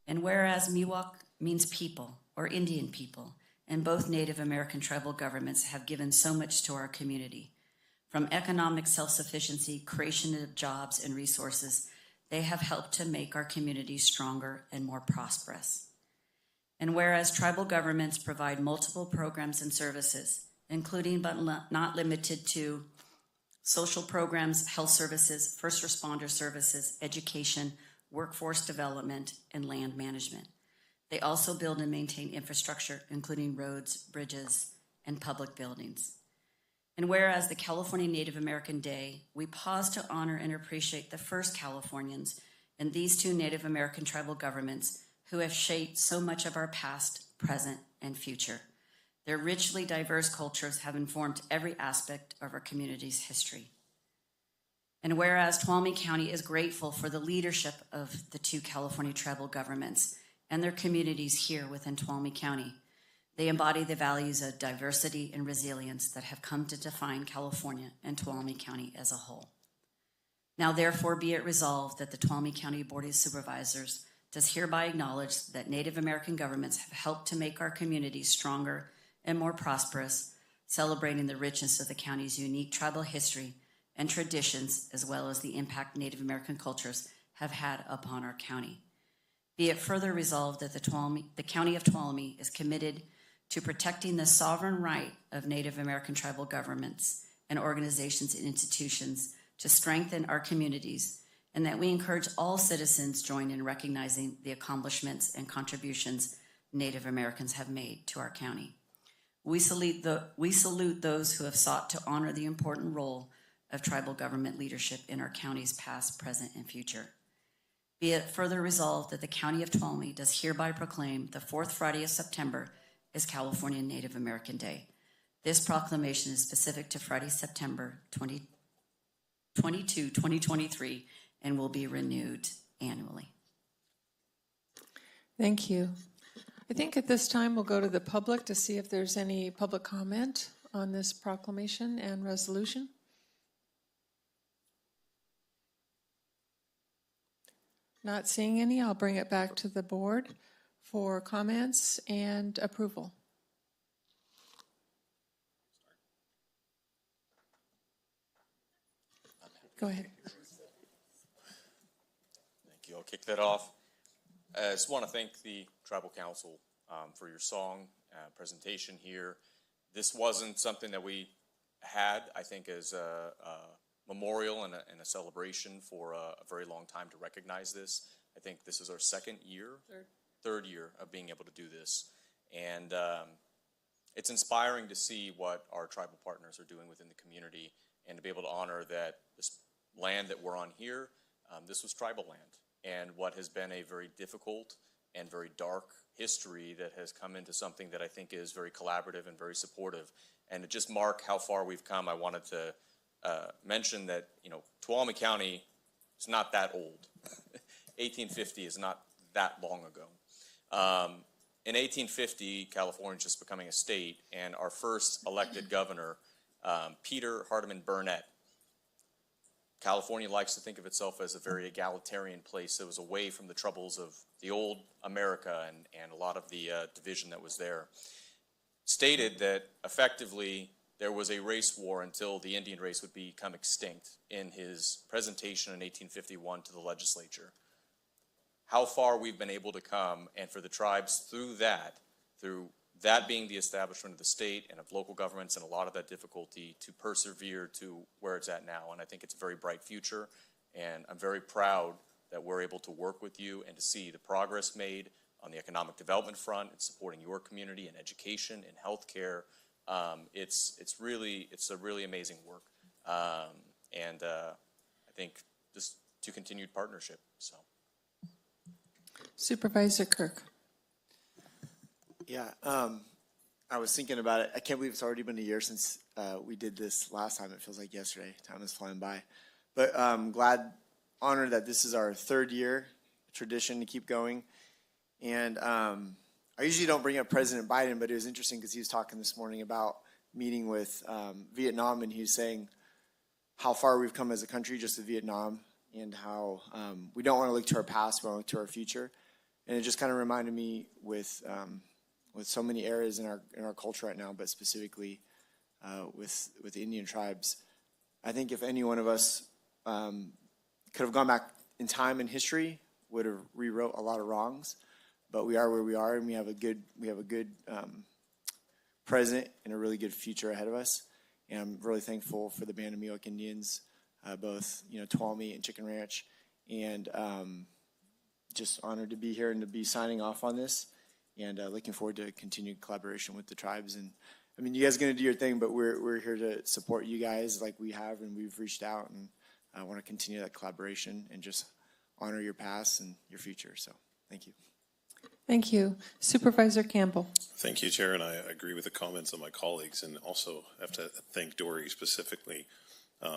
And whereas Miwok means people or Indian people, and both Native American tribal governments have given so much to our community, from economic self-sufficiency, creation of jobs and resources, they have helped to make our communities stronger and more prosperous. And whereas tribal governments provide multiple programs and services, including but not limited to social programs, health services, first responder services, education, workforce development, and land management. They also build and maintain infrastructure, including roads, bridges, and public buildings. And whereas the California Native American Day, we pause to honor and appreciate the first Californians and these two Native American tribal governments who have shaped so much of our past, present, and future. Their richly diverse cultures have informed every aspect of our community's history. And whereas Tuolumne County is grateful for the leadership of the two California tribal governments and their communities here within Tuolumne County, they embody the values of diversity and resilience that have come to define California and Tuolumne County as a whole. Now, therefore, be it resolved that the Tuolumne County Board of Supervisors does hereby acknowledge that Native American governments have helped to make our communities stronger and more prosperous, celebrating the richness of the county's unique tribal history and traditions, as well as the impact Native American cultures have had upon our county. Be it further resolved that the County of Tuolumne is committed to protecting the sovereign right of Native American tribal governments and organizations and institutions to strengthen our communities, and that we encourage all citizens join in recognizing the accomplishments and contributions Native Americans have made to our county. We salute those who have sought to honor the important role of tribal government leadership in our county's past, present, and future. Be it further resolved that the County of Tuolumne does hereby proclaim the fourth Friday of September as California Native American Day. This proclamation is specific to Friday, September 22, 2023, and will be renewed annually. Thank you. I think at this time we'll go to the public to see if there's any public comment on this proclamation and resolution. Not seeing any, I'll bring it back to the board for comments and approval. Go ahead. Thank you. I'll kick that off. I just want to thank the Tribal Council for your song presentation here. This wasn't something that we had, I think, as a memorial and a celebration for a very long time to recognize this. I think this is our third year of being able to do this. And it's inspiring to see what our tribal partners are doing within the community and to be able to honor that this land that we're on here, this was tribal land. And what has been a very difficult and very dark history that has come into something that I think is very collaborative and very supportive. And to just mark how far we've come, I wanted to mention that, Tuolumne County is not that old. 1850 is not that long ago. In 1850, California was just becoming a state, and our first elected governor, Peter Hardeman Burnett. California likes to think of itself as a very egalitarian place that was away from the troubles of the old America and a lot of the division that was there. Stated that effectively there was a race war until the Indian race would become extinct in his presentation in 1851 to the legislature. How far we've been able to come, and for the tribes through that being the establishment of the state and of local governments and a lot of that difficulty to persevere to where it's at now. And I think it's a very bright future, and I'm very proud that we're able to work with you and to see the progress made on the economic development front and supporting your community in education and healthcare. It's a really amazing work. And I think just to continued partnership, so. Supervisor Kirk. Yeah, I was thinking about it. I can't believe it's already been a year since we did this last time. It feels like yesterday. Time is flying by. But I'm honored that this is our third year tradition to keep going. And I usually don't bring up President Biden, but it was interesting because he was talking this morning about meeting with Vietnam, and he was saying how far we've come as a country just with Vietnam, and how we don't want to look to our past, we want to look to our future. And it just kind of reminded me with so many areas in our culture right now, but specifically with the Indian tribes. I think if any one of us could have gone back in time in history, would have rewrote a lot of wrongs. But we are where we are, and we have a good present and a really good future ahead of us. And I'm really thankful for the Band of Miwok Indians, both Tuolumne and Chicken Ranch, and just honored to be here and to be signing off on this, and looking forward to continued collaboration with the tribes. And I mean, you guys are going to do your thing, but we're here to support you guys like we have, and we've reached out, and I want to continue that collaboration and just honor your past and your future. So thank you. Thank you. Supervisor Campbell. Thank you, Chair, and I agree with the comments of my colleagues, and also have to thank Dory specifically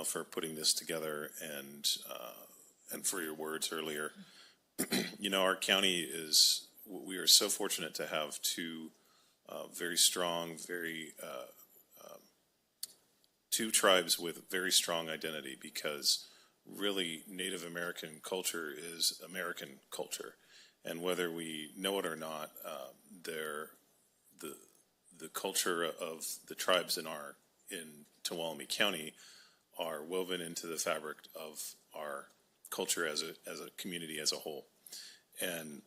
for putting this together, and for your words earlier. Our county we are so fortunate to have two very strong, two tribes with very strong identity, because really Native American culture is American culture. And whether we know it or not, the culture of the tribes in Tuolumne County are woven into the fabric of our culture as a community as a whole. And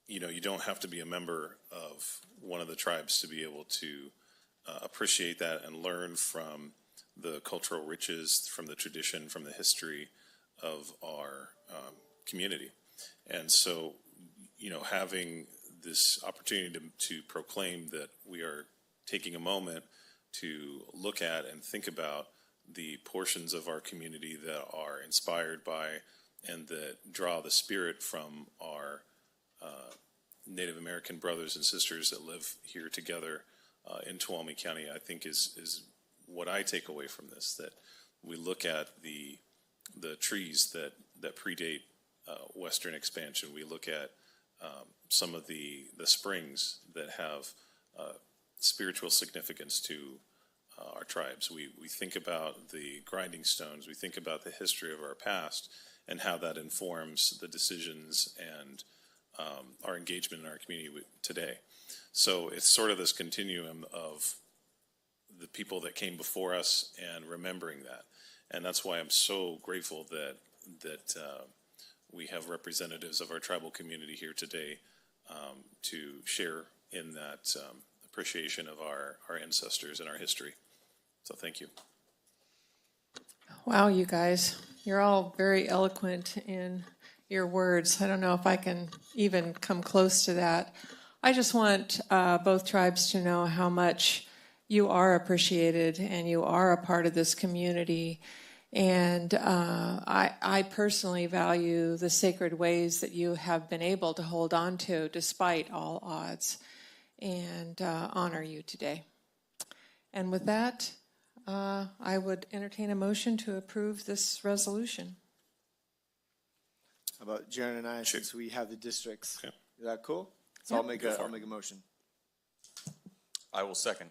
you don't have to be a member of one of the tribes to be able to appreciate that and learn from the cultural riches, from the tradition, from the history of our community. And so, having this opportunity to proclaim that we are taking a moment to look at and think about the portions of our community that are inspired by and that draw the spirit from our Native American brothers and sisters that live here together in Tuolumne County, I think is what I take away from this, that we look at the trees that predate Western expansion. We look at some of the springs that have spiritual significance to our tribes. We think about the grinding stones. We think about the history of our past and how that informs the decisions and our engagement in our community today. So it's sort of this continuum of the people that came before us and remembering that. And that's why I'm so grateful that we have representatives of our tribal community here today to share in that appreciation of our ancestors and our history. So thank you. Wow, you guys, you're all very eloquent in your words. I don't know if I can even come close to that. I just want both tribes to know how much you are appreciated and you are a part of this community. And I personally value the sacred ways that you have been able to hold on to despite all odds, and honor you today. And with that, I would entertain a motion to approve this resolution. How about Jaron and I, since we have the districts? Okay. Is that cool? So I'll make a motion. I will second.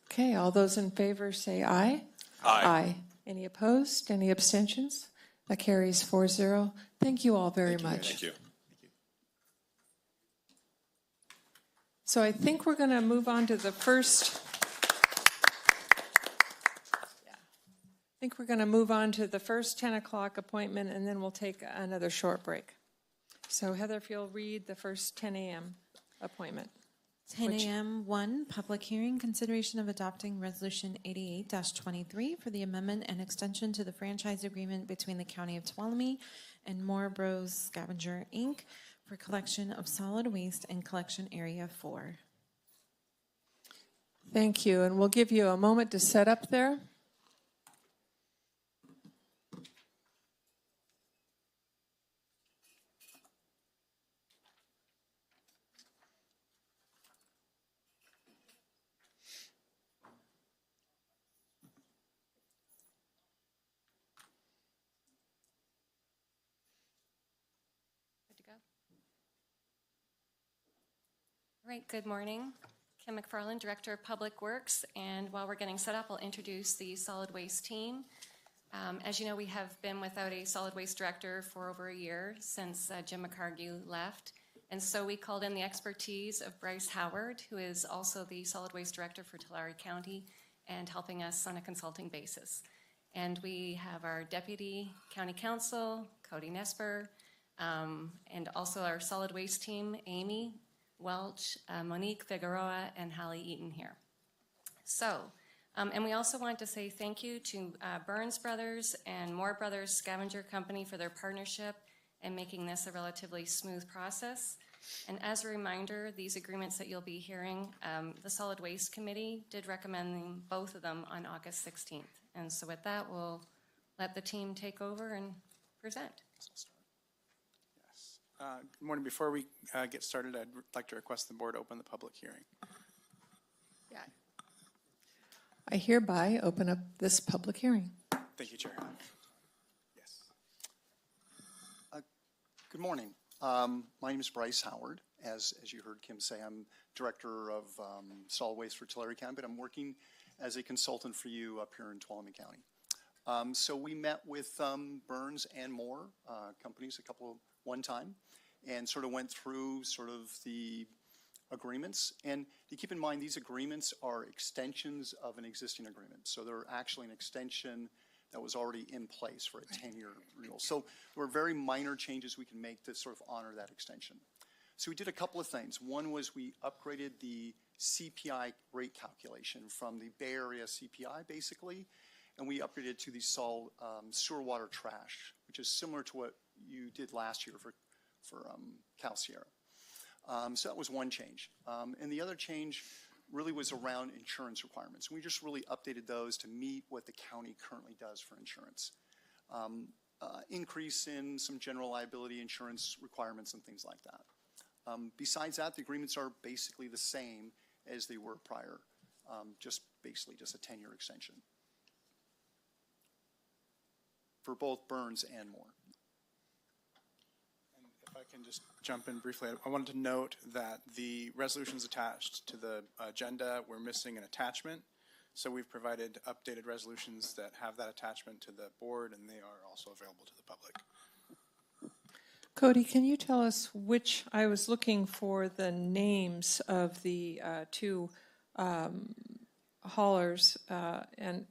Okay, all those in favor say aye. Aye. Any opposed? Any abstentions? That carries 4-0. Thank you all very much. Thank you. So I think we're going to move on to the first. I think we're going to move on to the first 10 o'clock appointment, and then we'll take another short break. So Heather, if you'll read the first 10 a.m. appointment. 10 a.m. 1, public hearing, consideration of adopting Resolution 88-23 for the amendment and extension to the franchise agreement between the County of Tuolumne and Moore Bros Scavenger, Inc. for collection of solid waste and collection area 4. Thank you, and we'll give you a moment to set up there. All right, good morning. Kim McFarland, Director of Public Works, and while we're getting set up, I'll introduce the solid waste team. As you know, we have been without a solid waste director for over a year since Jim McCargy left, and so we called in the expertise of Bryce Howard, who is also the solid waste director for Tulare County and helping us on a consulting basis. And we have our Deputy County Counsel, Cody Nesper, and also our solid waste team, Amy Welch, Monique Figueroa, and Hallie Eaton here. So, and we also want to say thank you to Burns Brothers and Moore Brothers Scavenger Company for their partnership and making this a relatively smooth process. And as a reminder, these agreements that you'll be hearing, the Solid Waste Committee did recommend both of them on August 16th. And so with that, we'll let the team take over and present. Good morning. Before we get started, I'd like to request the board open the public hearing. Yeah. I hereby open up this public hearing. Thank you, Chair. Yes. Good morning. My name is Bryce Howard. As you heard Kim say, I'm Director of Solid Waste for Tulare County, but I'm working as a consultant for you up here in Tuolumne County. So we met with Burns and Moore companies one time and sort of went through sort of the agreements. And to keep in mind, these agreements are extensions of an existing agreement. So they're actually an extension that was already in place for a 10-year renewal. So there were very minor changes we can make to sort of honor that extension. So we did a couple of things. One was we upgraded the CPI rate calculation from the Bay Area CPI, basically, and we upgraded to the sewer water trash, which is similar to what you did last year for Cal Sierra. So that was one change. And the other change really was around insurance requirements. We just really updated those to meet what the county currently does for insurance. Increase in some general liability insurance requirements and things like that. Besides that, the agreements are basically the same as they were prior, just a 10-year extension for both Burns and Moore. If I can just jump in briefly, I wanted to note that the resolutions attached to the agenda, we're missing an attachment. So we've provided updated resolutions that have that attachment to the board, and they are also available to the public. Cody, can you tell us which, I was looking for the names of the two haulers, and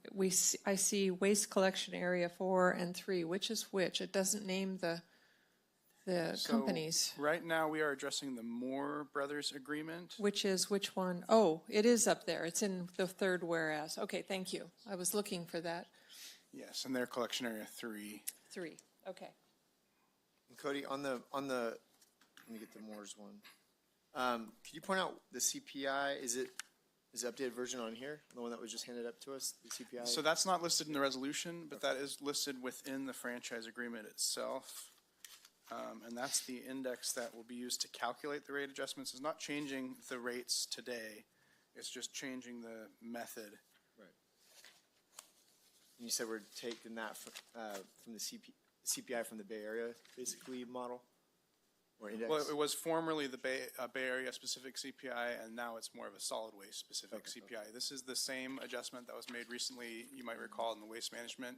I see waste collection area 4 and 3. Which is which? It doesn't name the companies. Right now, we are addressing the Moore Brothers agreement. Which is which one? Oh, it is up there. It's in the third whereas. Okay, thank you. I was looking for that. Yes, and their collection area 3. 3. Okay. And Cody, on the let me get the Moore's one. Could you point out the CPI? Is the updated version on here, the one that was just handed up to us, the CPI? So that's not listed in the resolution, but that is listed within the franchise agreement itself. And that's the index that will be used to calculate the rate adjustments. It's not changing the rates today. It's just changing the method. Right. You said we're taking that from the CPI from the Bay Area, basically, model? Or index? Well, it was formerly the Bay Area specific CPI, and now it's more of a solid waste specific CPI. This is the same adjustment that was made recently, you might recall, in the waste management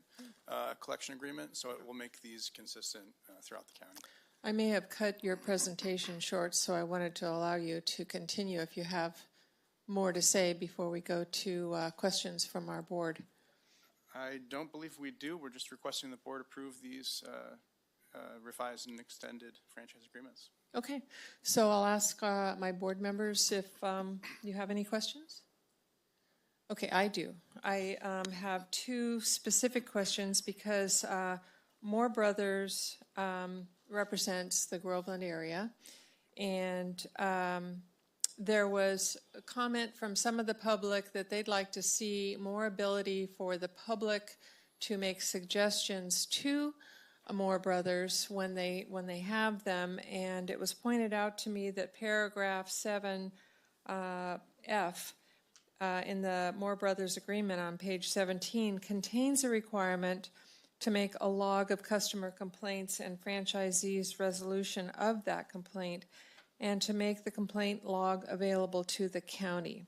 collection agreement, so it will make these consistent throughout the county. I may have cut your presentation short, so I wanted to allow you to continue if you have more to say before we go to questions from our board. I don't believe we do. We're just requesting the board approve these revised and extended franchise agreements. Okay, so I'll ask my board members if you have any questions. Okay, I do. I have 2 specific questions because Moore Brothers represents the Groveland area, and there was a comment from some of the public that they'd like to see more ability for the public to make suggestions to Moore Brothers when they have them, and it was pointed out to me that paragraph 7F in the Moore Brothers agreement on page 17 contains a requirement to make a log of customer complaints and franchisees' resolution of that complaint, and to make the complaint log available to the county.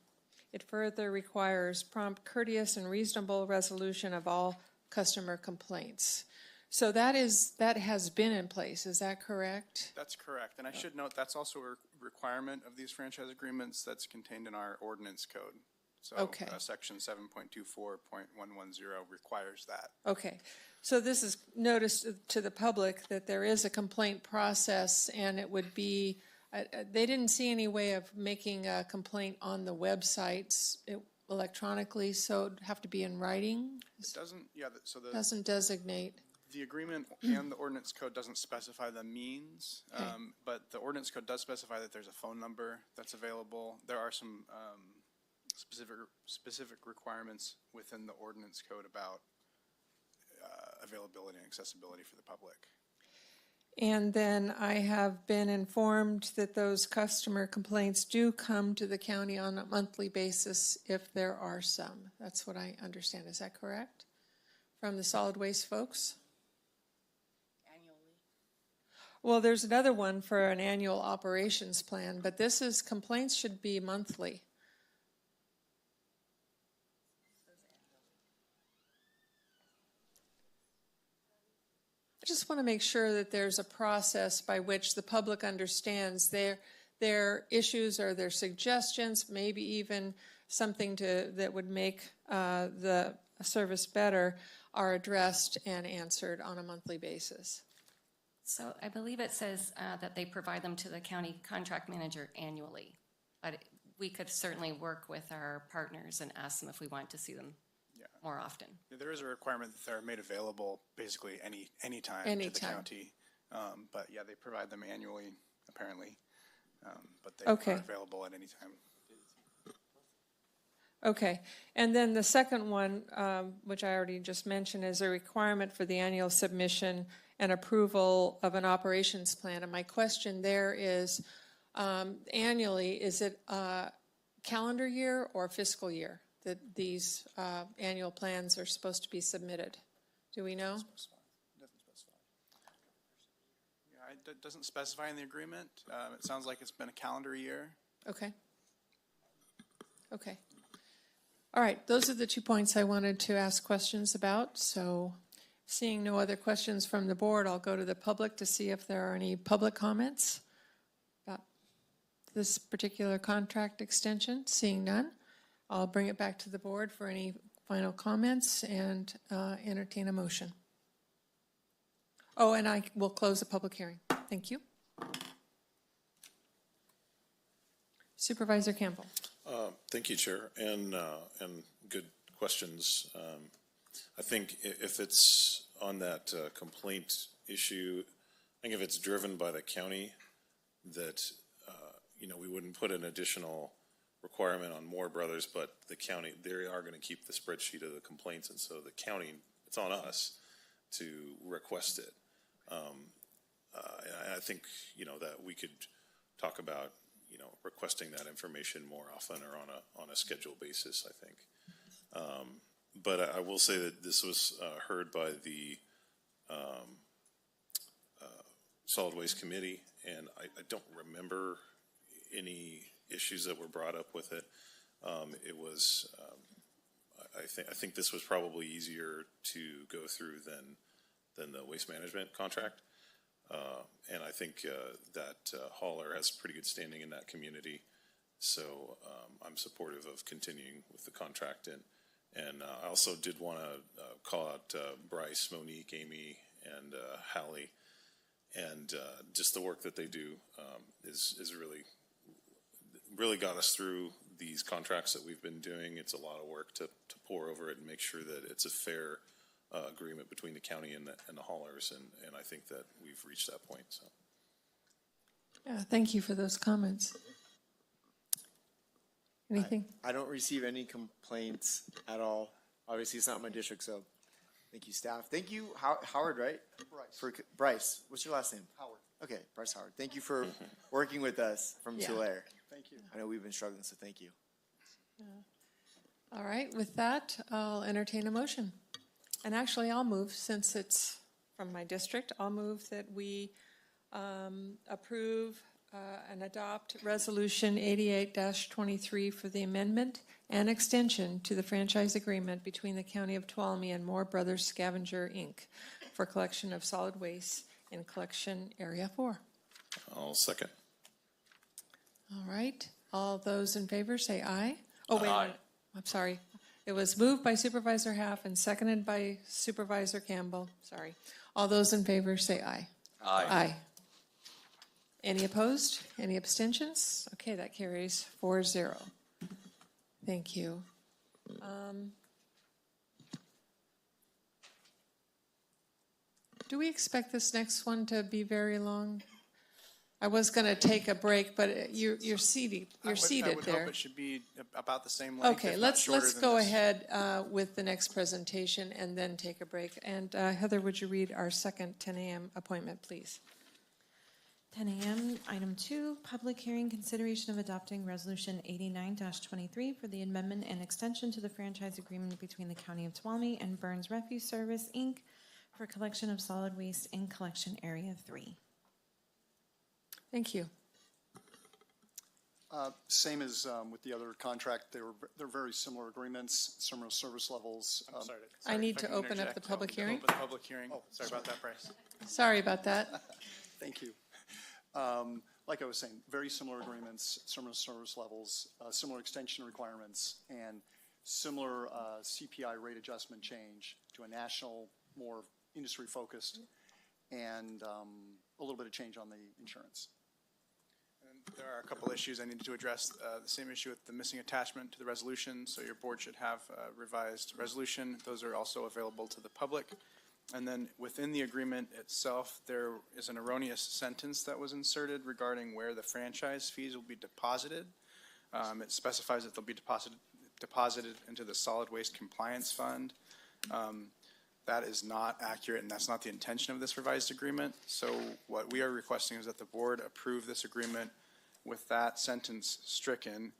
It further requires prompt, courteous, and reasonable resolution of all customer complaints. So that has been in place, is that correct? That's correct, and I should note that's also a requirement of these franchise agreements that's contained in our ordinance code. So Okay. Section 7.24.110 requires that. Okay, so this is notice to the public that there is a complaint process, and it would be, they didn't see any way of making a complaint on the websites electronically, so it'd have to be in writing? It doesn't, yeah, so the... Doesn't designate. The agreement and the ordinance code doesn't specify the means, but the ordinance code does specify that there's a phone number that's available. There are some specific requirements within the ordinance code about availability and accessibility for the public. And then I have been informed that those customer complaints do come to the county on a monthly basis if there are some. That's what I understand. Is that correct? From the solid waste folks? Well, there's another one for an annual operations plan, but this is complaints should be monthly. I just want to make sure that there's a process by which the public understands their issues or their suggestions, maybe even something that would make the service better, are addressed and answered on a monthly basis. So I believe it says that they provide them to the county contract manager annually, but we could certainly work with our partners and ask them if we want to see them more often. Yeah, there is a requirement that they're made available basically anytime to the county, but yeah, they provide them annually apparently, but they are available at any time. Okay, and then the second one, which I already just mentioned, is a requirement for the annual submission and approval of an operations plan. And my question there is, annually, is it calendar year or fiscal year that these annual plans are supposed to be submitted? Do we know? It doesn't specify. Yeah, it doesn't specify in the agreement. It sounds like it's been a calendar year. Okay. Okay. All right, those are the 2 points I wanted to ask questions about. So seeing no other questions from the board, I'll go to the public to see if there are any public comments about this particular contract extension. Seeing none, I'll bring it back to the board for any final comments and entertain a motion. Oh, and I will close the public hearing. Thank you. Supervisor Campbell. Thank you, Chair, and good questions. I think if it's on that complaint issue, I think if it's driven by the county, that we wouldn't put an additional requirement on Moore Brothers, but the county, they are going to keep the spreadsheet of the complaints, and so the county, it's on us to request it. I think that we could talk about requesting that information more often or on a schedule basis, I think. But I will say that this was heard by the Solid Waste Committee, and I don't remember any issues that were brought up with it. It was, I think this was probably easier to go through than the waste management contract. And I think that hauler has pretty good standing in that community. So I'm supportive of continuing with the contract. And I also did want to call out Bryce, Monique, Amy, and Hallie. And just the work that they do is really got us through these contracts that we've been doing. It's a lot of work to pour over it and make sure that it's a fair agreement between the county and the haulers, and I think that we've reached that point. So, yeah, thank you for those comments. Anything? I don't receive any complaints at all. Obviously, it's not my district, so thank you, staff. Thank you, Howard, right? Bryce. Bryce. What's your last name? Howard. Okay, Bryce Howard. Thank you for working with us from Tulare. Thank you. I know we've been struggling, so thank you. All right, with that, I'll entertain a motion. And actually, I'll move, since it's from my district, I'll move that we approve and adopt Resolution 88-23 for the amendment and extension to the franchise agreement between the County of Tuolumne and Moore Brothers Scavenger, Inc. for collection of solid waste in Collection Area 4. I'll second. All right, all those in favor say aye. Oh, wait, Aye. I'm sorry. It was moved by Supervisor Half and seconded by Supervisor Campbell. Sorry. All those in favor say aye. Aye. Aye. Any opposed? Any abstentions? Okay, that carries 4-0. Thank you. Do we expect this next one to be very long? I was going to take a break, but you're seated. You're seated I would there. hope it should be about the same length. Okay, if not let's shorter than go this. ahead with the next presentation and then take a break. And Heather, would you read our second 10 a.m. appointment, please? 10 a.m. Item 2, public hearing consideration of adopting Resolution 89-23 for the amendment and extension to the franchise agreement between the County of Tuolumne and Burns Refuse Service, Inc. for collection of solid waste in Collection Area 3. Thank you. Same as with the other contract, they're very similar agreements, similar service levels. Sorry, I need if to can open up interject. the public hearing. Open the public hearing. Sorry about that, Bryce. Sorry about that. Thank you. Like I was saying, very similar agreements, similar service levels, similar extension requirements, and similar CPI rate adjustment change to a national, more industry-focused, and a little bit of change on the insurance. And there are a couple issues I needed to address. The same issue with the missing attachment to the resolution, so your board should have a revised resolution. Those are also available to the public. And then within the agreement itself, there is an erroneous sentence that was inserted regarding where the franchise fees will be deposited. It specifies that they'll be deposited into the Solid Waste Compliance Fund. That is not accurate, and that's not the intention of this revised agreement. So what we are requesting is that the board approve this agreement with that sentence stricken.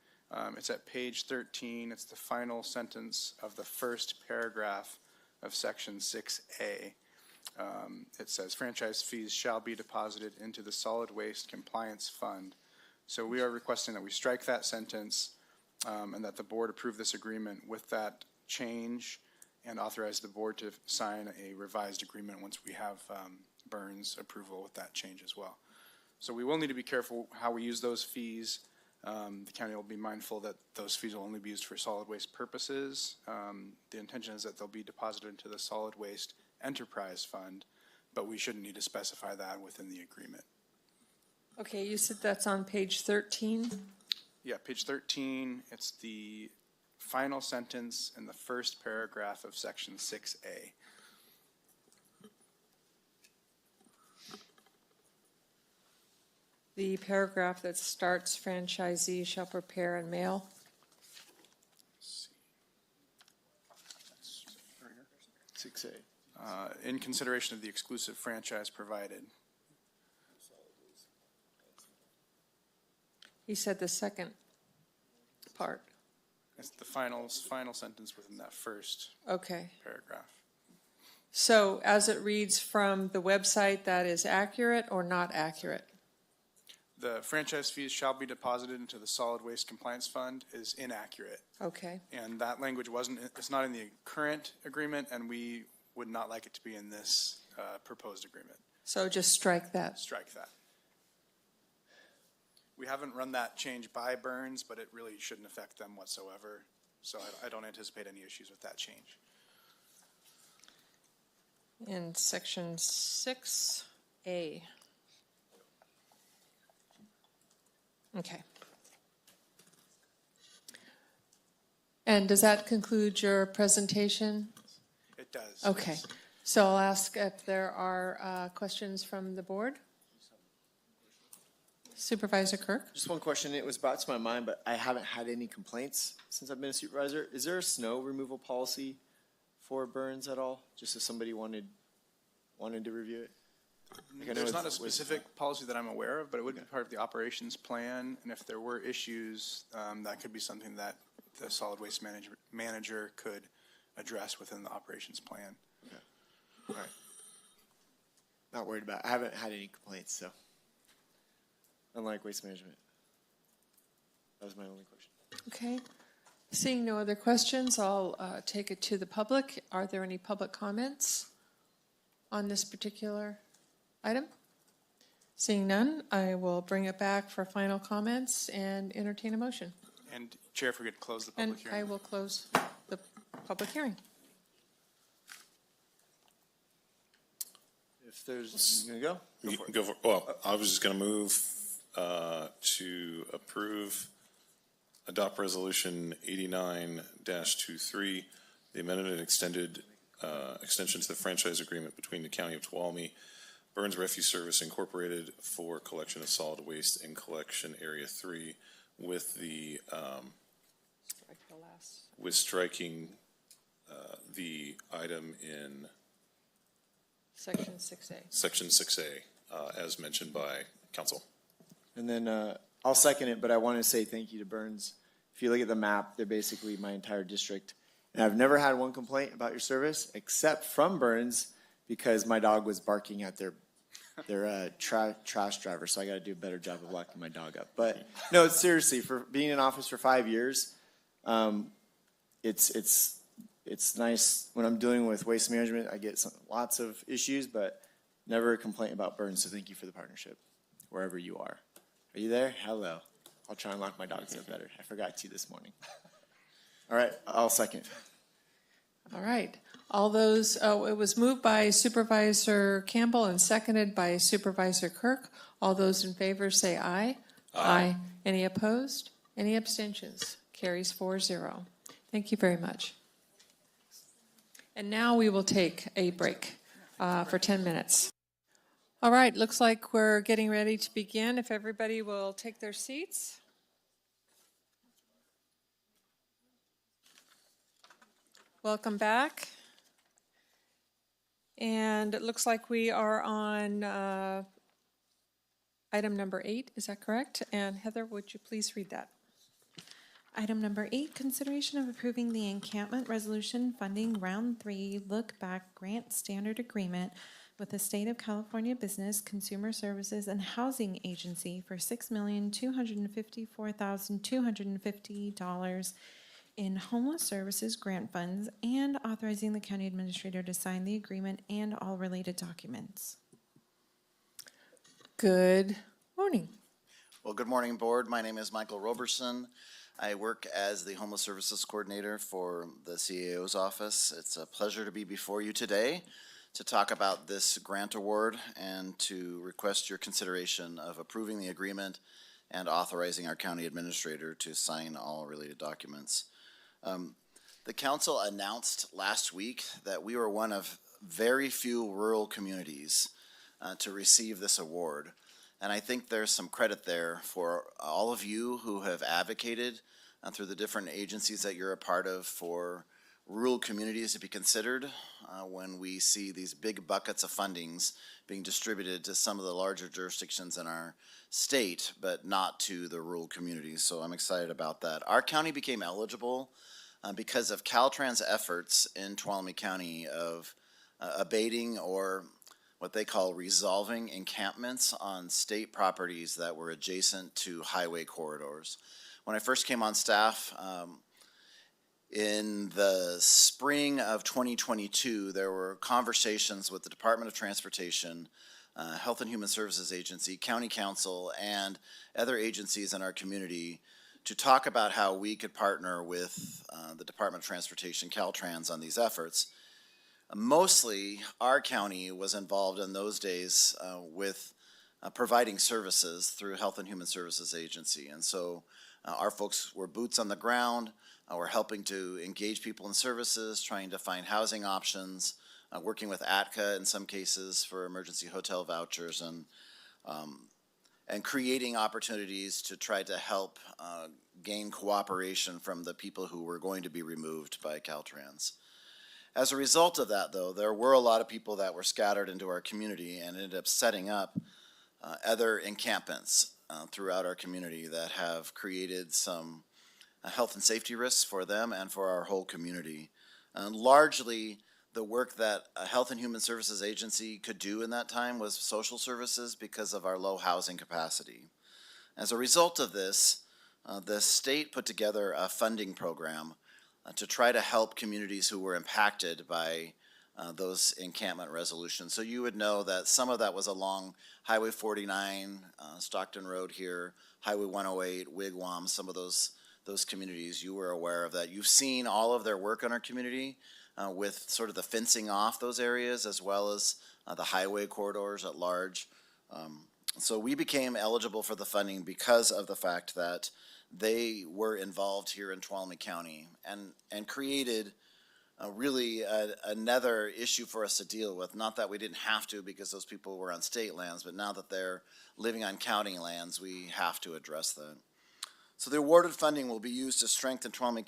It's at page 13. It's the final sentence of the first paragraph of section 6A. It says franchise fees shall be deposited into the Solid Waste Compliance Fund. So we are requesting that we strike that sentence and that the board approve this agreement with that change and authorize the board to sign a revised agreement once we have Burns' approval with that change as well. So we will need to be careful how we use those fees. The county will be mindful that those fees will only be used for solid waste purposes. The intention is that they'll be deposited into the solid waste enterprise fund, but we shouldn't need to specify that within the agreement. Okay, you said that's on page 13? Yeah, page 13, it's the final sentence in the first paragraph of section 6A. The paragraph that starts franchisee shall prepare and mail. 6A. In consideration of the exclusive franchise provided. He said the second part. It's the final sentence within that first Okay. paragraph. So as it reads from the website, that is accurate or not accurate? The franchise fees shall be deposited into the solid waste compliance fund is inaccurate. Okay. And that language it's not in the current agreement, and we would not like it to be in this proposed agreement. So just strike that. Strike that. We haven't run that change by Burns, but it really shouldn't affect them whatsoever. So I don't anticipate any issues with that change. In section 6A. Okay. And does that conclude your presentation? It does. Okay. Yes. So I'll ask if there are questions from the board. Supervisor Kirk? Just one question. It was brought to my mind, but I haven't had any complaints since I've been a supervisor. Is there a snow removal policy for Burns at all? Just if somebody wanted to review it? Like I know There's not a it's- specific policy that I'm aware of, but it would be part of the operations plan. And if there were issues, that could be something that the solid waste manager could address within the operations plan. Okay. All right. Not worried about it. I haven't had any complaints, so. Unlike waste management. That was my only question. Okay. Seeing no other questions, I'll take it to the public. Are there any public comments on this particular item? Seeing none, I will bring it back for final comments and entertain a motion. And Chair, if we could close the And public hearing. I will close the public hearing. If there's, you gonna You can go for, well, I was just going to move to approve, adopt resolution 89-23, the amended and extended extension to the franchise agreement between the County of Tuolumne, Burns Refuse Service Incorporated for collection of solid waste in Collection Area 3 with the, with striking the item in Section 6A. Section 6A, as mentioned by council. And then I'll second it, but I want to say thank you to Burns. If you look at the map, they're basically my entire district. And I've never had one complaint about your service, except from Burns, because my dog was barking at their trash driver. So I got to do a better job of locking my dog up. But no, seriously, for being in office for 5 years, it's nice when I'm dealing with waste management. I get lots of issues, but never a complaint about Burns. So thank you for the partnership, wherever you are. Are you there? Hello. I'll try and lock my dogs up better. I forgot to this morning. All right, I'll second. All right. All those, it was moved by Supervisor Campbell and seconded by Supervisor Kirk. All those in favor say aye. Aye. Any opposed? Any abstentions? Carries 4-0. Thank you very much. And now we will take a break for 10 minutes. All right, looks like we're getting ready to begin. If everybody will take their seats. Welcome back. And it looks like we are on item number 8. Is that correct? And Heather, would you please read that? Item number 8, consideration of approving the encampment resolution funding round 3 look back grant standard agreement with the State of California Business, Consumer Services, and Housing Agency for $6,254,250 in homeless services grant funds and authorizing the county administrator to sign the agreement and all related documents. Good morning. Well, good morning, Board. My name is Michael Roberson. I work as the Homeless Services Coordinator for the CAO's office. It's a pleasure to be before you today to talk about this grant award and to request your consideration of approving the agreement and authorizing our county administrator to sign all related documents. The council announced last week that we were one of very few rural communities to receive this award. And I think there's some credit there for all of you who have advocated through the different agencies that you're a part of for rural communities to be considered when we see these big buckets of fundings being distributed to some of the larger jurisdictions in our state, but not to the rural communities. So I'm excited about that. Our county became eligible because of Caltrans' efforts in Tuolumne County of abating or what they call resolving encampments on state properties that were adjacent to highway corridors. When I first came on staff, in the spring of 2022, there were conversations with the Department of Transportation, Health and Human Services Agency, County Council, and other agencies in our community to talk about how we could partner with the Department of Transportation, Caltrans, on these efforts. Mostly, our county was involved in those days with providing services through Health and Human Services Agency. And so our folks were boots on the ground, were helping to engage people in services, trying to find housing options, working with ATCA in some cases for emergency hotel vouchers, and creating opportunities to try to help gain cooperation from the people who were going to be removed by Caltrans. As a result of that, though, there were a lot of people that were scattered into our community and ended up setting up other encampments throughout our community that have created some health and safety risks for them and for our whole community. Largely, the work that a Health and Human Services Agency could do in that time was social services because of our low housing capacity. As a result of this, the state put together a funding program to try to help communities who were impacted by those encampment resolutions. So you would know that some of that was along Highway 49, Stockton Road here, Highway 108, Wigwam, some of those communities, you were aware of that. You've seen all of their work on our community with sort of the fencing off those areas as well as the highway corridors at large. So we became eligible for the funding because of the fact that they were involved here in Tuolumne County and created really another issue for us to deal with. Not that we didn't have to because those people were on state lands, but now that they're living on county lands, we have to address that. So the awarded funding will be used to strengthen Tuolumne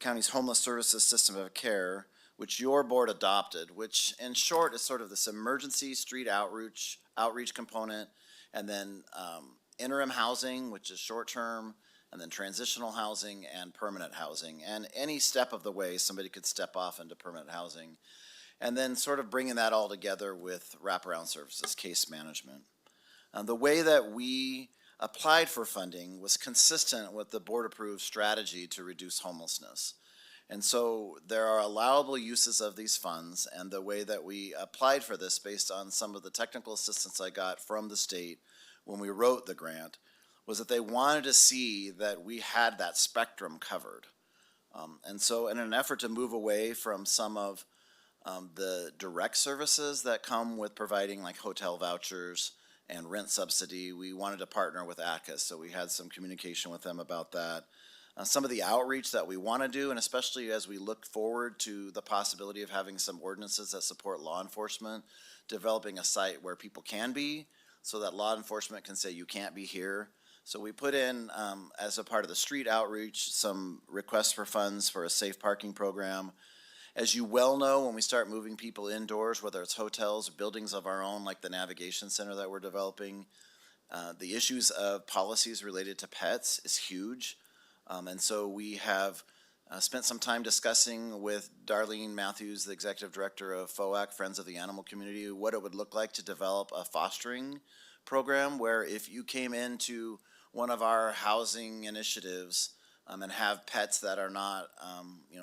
County's homeless services system of care, which your board adopted, which in short is sort of this emergency street outreach component, and then interim housing, which is short-term, and then transitional housing and permanent housing. And any step of the way, somebody could step off into permanent housing. And then sort of bringing that all together with wraparound services, case management. The way that we applied for funding was consistent with the board-approved strategy to reduce homelessness. And so there are allowable uses of these funds, and the way that we applied for this based on some of the technical assistance I got from the state when we wrote the grant was that they wanted to see that we had that spectrum covered. And so in an effort to move away from some of the direct services that come with providing like hotel vouchers and rent subsidy, we wanted to partner with ATCA, so we had some communication with them about that. Some of the outreach that we want to do, and especially as we look forward to the possibility of having some ordinances that support law enforcement, developing a site where people can be, so that law enforcement can say you can't be here. So we put in, as a part of the street outreach, some requests for funds for a safe parking program. As you well know, when we start moving people indoors, whether it's hotels, buildings of our own, like the navigation center that we're developing, the issues of policies related to pets is huge. And so we have spent some time discussing with Darlene Matthews, the executive director of FOAC, Friends of the Animal Community, what it would look like to develop a fostering program where if you came into one of our housing initiatives and have pets that are not,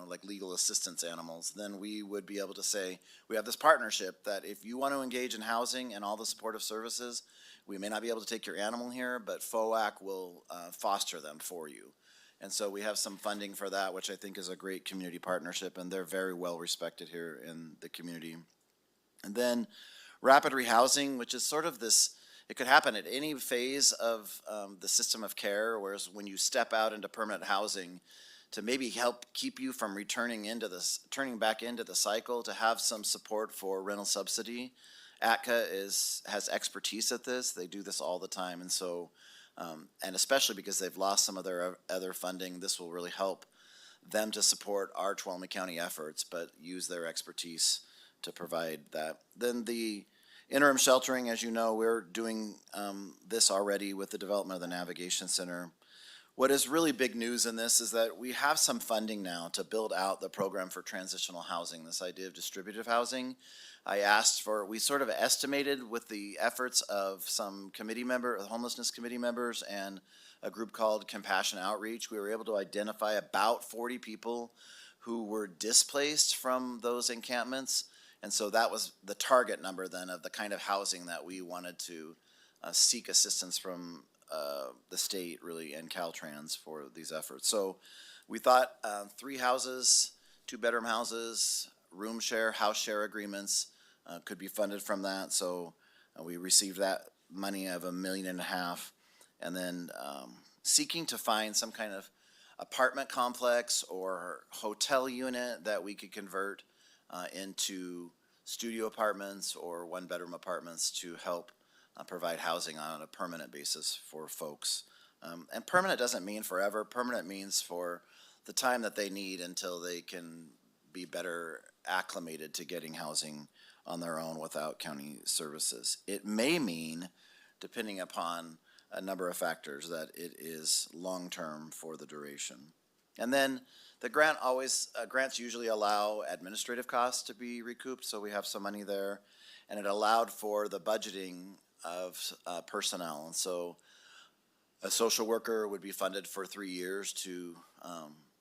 like legal assistance animals, then we would be able to say, we have this partnership that if you want to engage in housing and all the supportive services, we may not be able to take your animal here, but FOAC will foster them for you. And so we have some funding for that, which I think is a great community partnership, and they're very well respected here in the community. And then rapid rehousing, which is sort of this, it could happen at any phase of the system of care, whereas when you step out into permanent housing, to maybe help keep you from turning back into the cycle, to have some support for rental subsidy. ATCA has expertise at this. They do this all the time, and so, and especially because they've lost some of their other funding, this will really help them to support our Tuolumne County efforts, but use their expertise to provide that. Then the interim sheltering, as you know, we're doing this already with the development of the Navigation Center. What is really big news in this is that we have some funding now to build out the program for transitional housing, this idea of distributive housing. We sort of estimated with the efforts of some homelessness committee members and a group called Compassion Outreach, we were able to identify about 40 people who were displaced from those encampments. And so that was the target number then of the kind of housing that we wanted to seek assistance from the state really and Caltrans for these efforts. So we thought 3 houses, 2-bedroom houses, room share, house share agreements could be funded from that. So we received that money of $1.5 million, and then seeking to find some kind of apartment complex or hotel unit that we could convert into studio apartments or 1-bedroom apartments to help provide housing on a permanent basis for folks. And permanent doesn't mean forever. Permanent means for the time that they need until they can be better acclimated to getting housing on their own without county services. It may mean, depending upon a number of factors, that it is long-term for the duration. And then the grants usually allow administrative costs to be recouped, so we have some money there. And it allowed for the budgeting of personnel. And so a social worker would be funded for 3 years to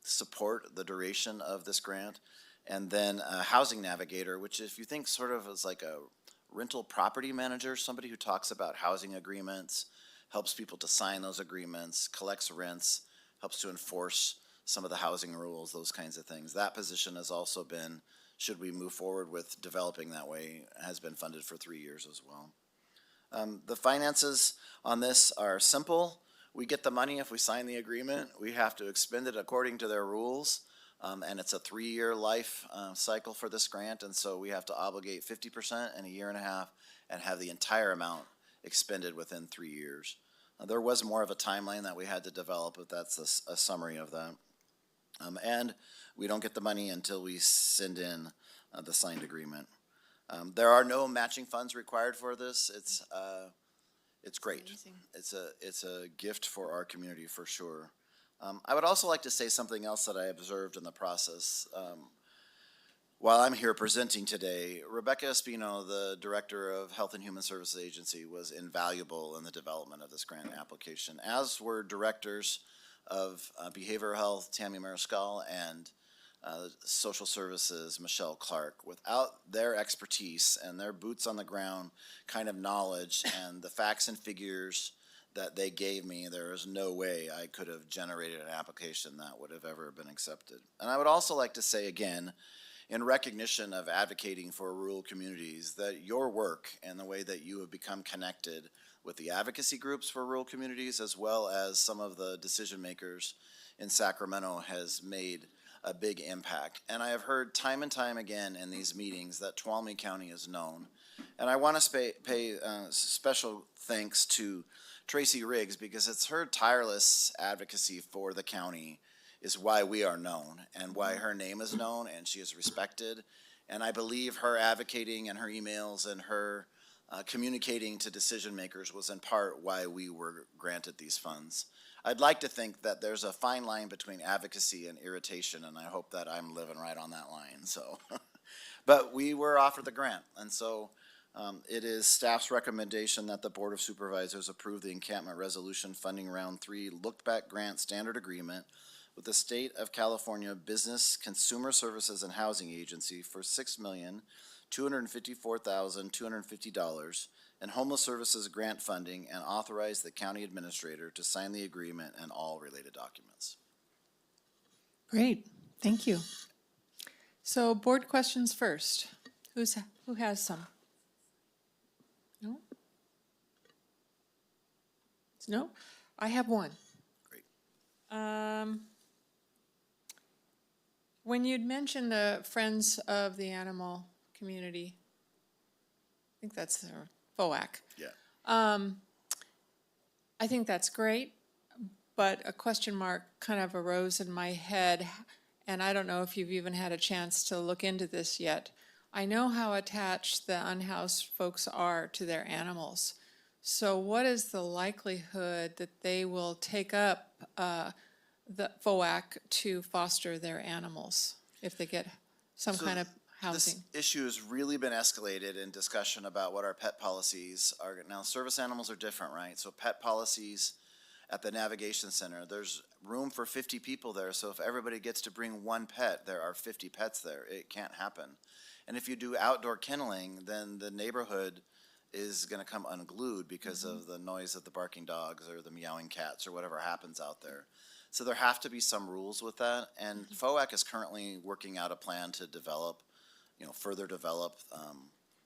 support the duration of this grant. And then a housing navigator, which if you think sort of as like a rental property manager, somebody who talks about housing agreements, helps people to sign those agreements, collects rents, helps to enforce some of the housing rules, those kinds of things. That position has also been, should we move forward with developing that way, has been funded for 3 years as well. The finances on this are simple. We get the money if we sign the agreement. We have to expend it according to their rules. And it's a 3-year life cycle for this grant, and so we have to obligate 50% in 1.5 years and have the entire amount expended within 3 years. There was more of a timeline that we had to develop, but that's a summary of that. And we don't get the money until we send in the signed agreement. There are no matching funds required for this. It's great. Amazing. It's a gift for our community for sure. I would also like to say something else that I observed in the process. While I'm here presenting today, Rebecca Espino, the Director of Health and Human Services Agency, was invaluable in the development of this grant application, as were directors of Behavioral Health, Tammy Mariscal, and Social Services, Michelle Clark. Without their expertise and their boots on the ground kind of knowledge and the facts and figures that they gave me, there is no way I could have generated an application that would have ever been accepted. And I would also like to say again, in recognition of advocating for rural communities, that your work and the way that you have become connected with the advocacy groups for rural communities, as well as some of the decision makers in Sacramento, has made a big impact. And I have heard time and time again in these meetings that Tuolumne County is known. And I want to pay special thanks to Tracy Riggs, because it's her tireless advocacy for the county is why we are known and why her name is known and she is respected. And I believe her advocating and her emails and her communicating to decision makers was in part why we were granted these funds. I'd like to think that there's a fine line between advocacy and irritation, and I hope that I'm living right on that line. So, but we were offered the grant, and so it is staff's recommendation that the Board of Supervisors approve the Encampment Resolution Funding Round 3 Look Back Grant Standard Agreement with the State of California Business Consumer Services and Housing Agency for $6,254,250 and homeless services grant funding, and authorize the county administrator to sign the agreement and all related documents. Great, thank you. So board questions first. Who has some? No? No? I have one. Great. When you'd mentioned the Friends of the Animal Community, I think that's FOAC. Yeah. I think that's great, but a question mark kind of arose in my head, and I don't know if you've even had a chance to look into this yet. I know how attached the unhoused folks are to their animals. So what is the likelihood that they will take up the FOAC to foster their animals if they get some kind of housing? This issue has really been escalated in discussion about what our pet policies are. Now, service animals are different, right? So pet policies at the Navigation Center, there's room for 50 people there. So if everybody gets to bring one pet, there are 50 pets there. It can't happen. And if you do outdoor kenneling, then the neighborhood is going to come unglued because of the noise of the barking dogs or the meowing cats or whatever happens out there. So there have to be some rules with that. And FOAC is currently working out a plan to develop, further develop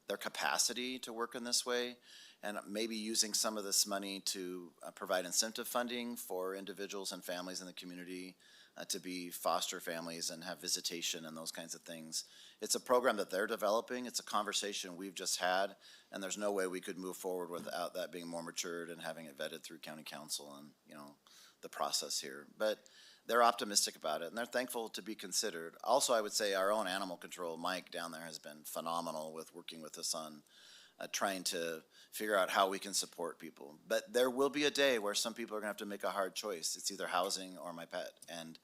their capacity to work in this way, and maybe using some of this money to provide incentive funding for individuals and families in the community to be foster families and have visitation and those kinds of things. It's a program that they're developing. It's a conversation we've just had, and there's no way we could move forward without that being more matured and having it vetted through county council and, the process here. But they're optimistic about it, and they're thankful to be considered. Also, I would say our own animal control, Mike down there, has been phenomenal with working with us on trying to figure out how we can support people. But there will be a day where some people are going to have to make a hard choice. It's either housing or my pet. And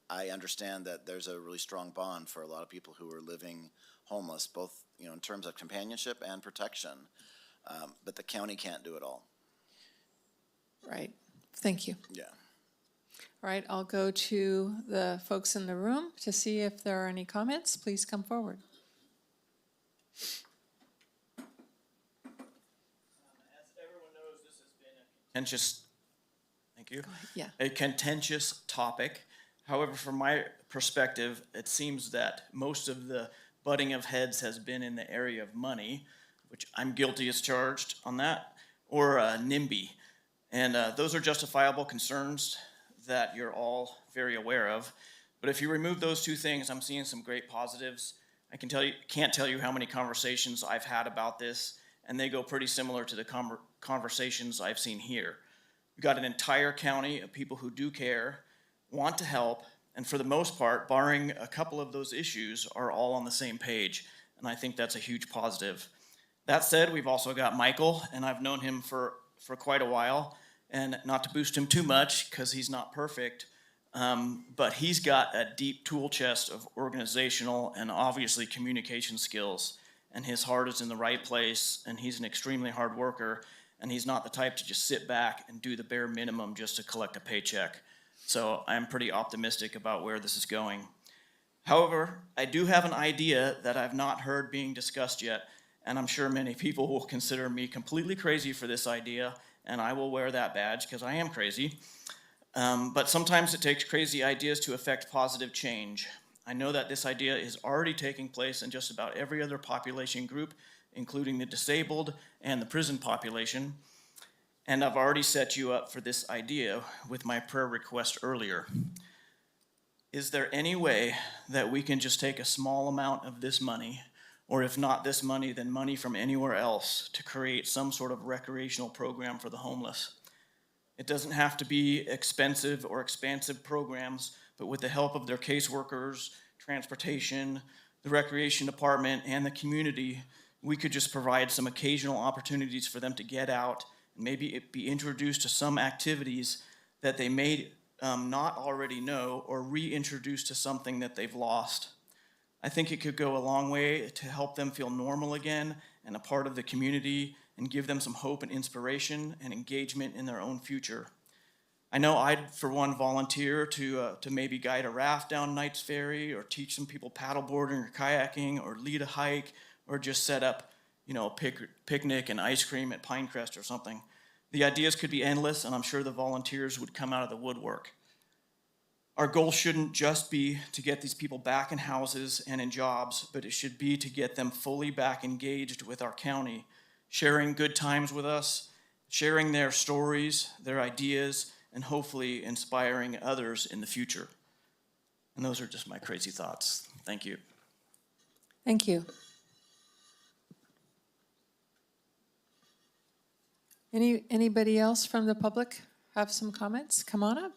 I understand that there's a really strong bond for a lot of people who are living homeless, both in terms of companionship and protection. But the county can't do it all. Right. Thank you. Yeah. All right, I'll go to the folks in the room to see if there are any comments. Please come forward. Contentious, thank you. Yeah. A contentious topic. However, from my perspective, it seems that most of the butting of heads has been in the area of money, which I'm guilty as charged on that, or NIMBY. And those are justifiable concerns that you're all very aware of. But if you remove those two things, I'm seeing some great positives. I can't tell you how many conversations I've had about this, and they go pretty similar to the conversations I've seen here. We've got an entire county of people who do care, want to help, and for the most part, barring a couple of those issues, are all on the same page, and I think that's a huge positive. That said, we've also got Michael, and I've known him for quite a while, and not to boost him too much because he's not perfect, but he's got a deep tool chest of organizational and obviously communication skills, and his heart is in the right place, and he's an extremely hard worker, and he's not the type to just sit back and do the bare minimum just to collect a paycheck. So I'm pretty optimistic about where this is going. However, I do have an idea that I've not heard being discussed yet, and I'm sure many people will consider me completely crazy for this idea, and I will wear that badge because I am crazy. But sometimes it takes crazy ideas to affect positive change. I know that this idea is already taking place in just about every other population group, including the disabled and the prison population. And I've already set you up for this idea with my prayer request earlier. Is there any way that we can just take a small amount of this money, or if not this money, then money from anywhere else, to create some sort of recreational program for the homeless? It doesn't have to be expensive or expansive programs, but with the help of their caseworkers, transportation, the recreation department, and the community, we could just provide some occasional opportunities for them to get out and maybe be introduced to some activities that they may not already know, or reintroduced to something that they've lost. I think it could go a long way to help them feel normal again and a part of the community, and give them some hope and inspiration and engagement in their own future. I know I'd, for one, volunteer to maybe guide a raft down Knights Ferry, or teach some people paddleboarding or kayaking, or lead a hike, or just set up, a picnic and ice cream at Pinecrest or something. The ideas could be endless, and I'm sure the volunteers would come out of the woodwork. Our goal shouldn't just be to get these people back in houses and in jobs, but it should be to get them fully back engaged with our county, sharing good times with us, sharing their stories, their ideas, and hopefully inspiring others in the future. And those are just my crazy thoughts. Thank you. Thank you. Anybody else from the public have some comments? Come on up.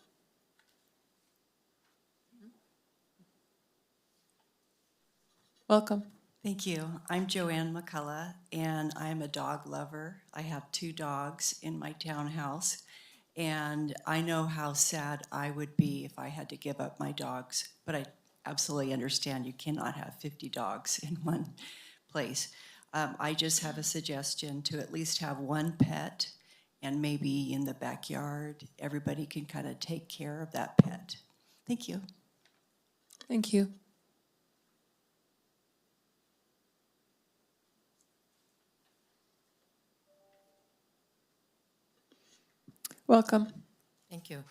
Welcome. Thank you. I'm Joanne McCullough, and I'm a dog lover. I have 2 dogs in my townhouse, and I know how sad I would be if I had to give up my dogs, but I absolutely understand you cannot have 50 dogs in one place. I just have a suggestion to at least have one pet, and maybe in the backyard, everybody can kind of take care of that pet. Thank you. Thank you. Welcome. Thank you.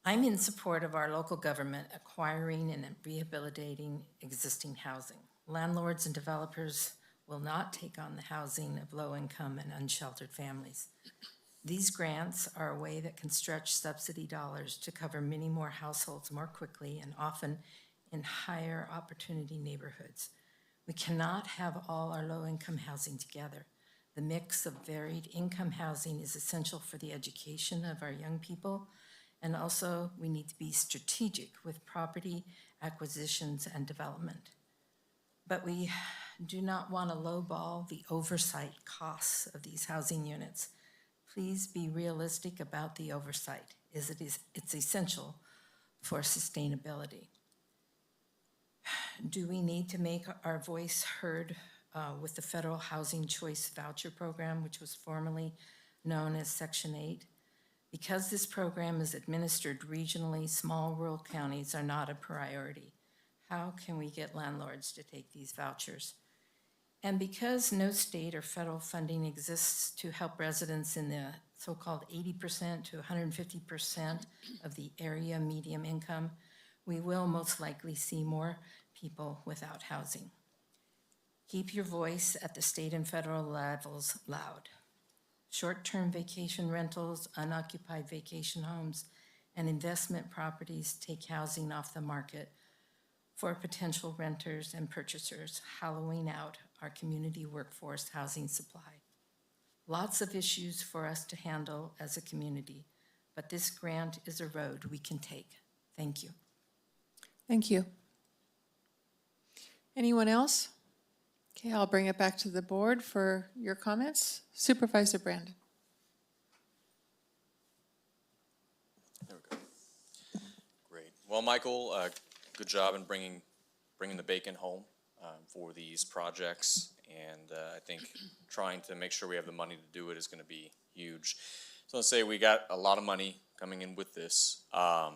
I'm in support of our local government acquiring and rehabilitating existing housing. Landlords and developers will not take on the housing of low-income and unsheltered families. These grants are a way that can stretch subsidy dollars to cover many more households more quickly and often in higher opportunity neighborhoods. We cannot have all our low-income housing together. The mix of varied income housing is essential for the education of our young people, and also we need to be strategic with property acquisitions and development. But we do not want to lowball the oversight costs of these housing units. Please be realistic about the oversight, as it's essential for sustainability. Do we need to make our voice heard with the Federal Housing Choice Voucher Program, which was formerly known as Section 8? Because this program is administered regionally, small rural counties are not a priority. How can we get landlords to take these vouchers? And because no state or federal funding exists to help residents in the so-called 80% to 150% of the area median income, we will most likely see more people without housing. Keep your voice at the state and federal levels loud. Short-term vacation rentals, unoccupied vacation homes, and investment properties take housing off the market for potential renters and purchasers, hollowing out our community workforce housing supply. Lots of issues for us to handle as a community, but this grant is a road we can take. Thank you. Thank you. Anyone else? Okay, I'll bring it back to the board for your comments. Supervisor Brandon. There we go. Great. Well, Michael, good job in bringing the bacon home for these projects, and I think trying to make sure we have the money to do it is going to be huge. So let's say we got a lot of money coming in with this. I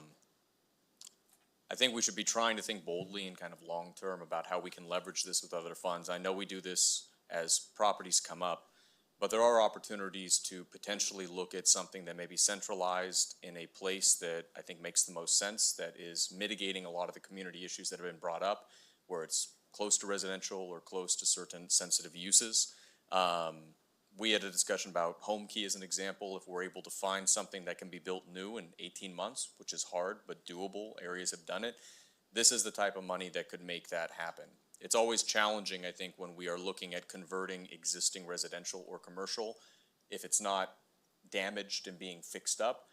think we should be trying to think boldly and kind of long-term about how we can leverage this with other funds. I know we do this as properties come up, but there are opportunities to potentially look at something that may be centralized in a place that I think makes the most sense, that is mitigating a lot of the community issues that have been brought up, where it's close to residential or close to certain sensitive uses. We had a discussion about home key as an example. If we're able to find something that can be built new in 18 months, which is hard but doable, areas have done it, this is the type of money that could make that happen. It's always challenging, I think, when we are looking at converting existing residential or commercial, if it's not damaged and being fixed up,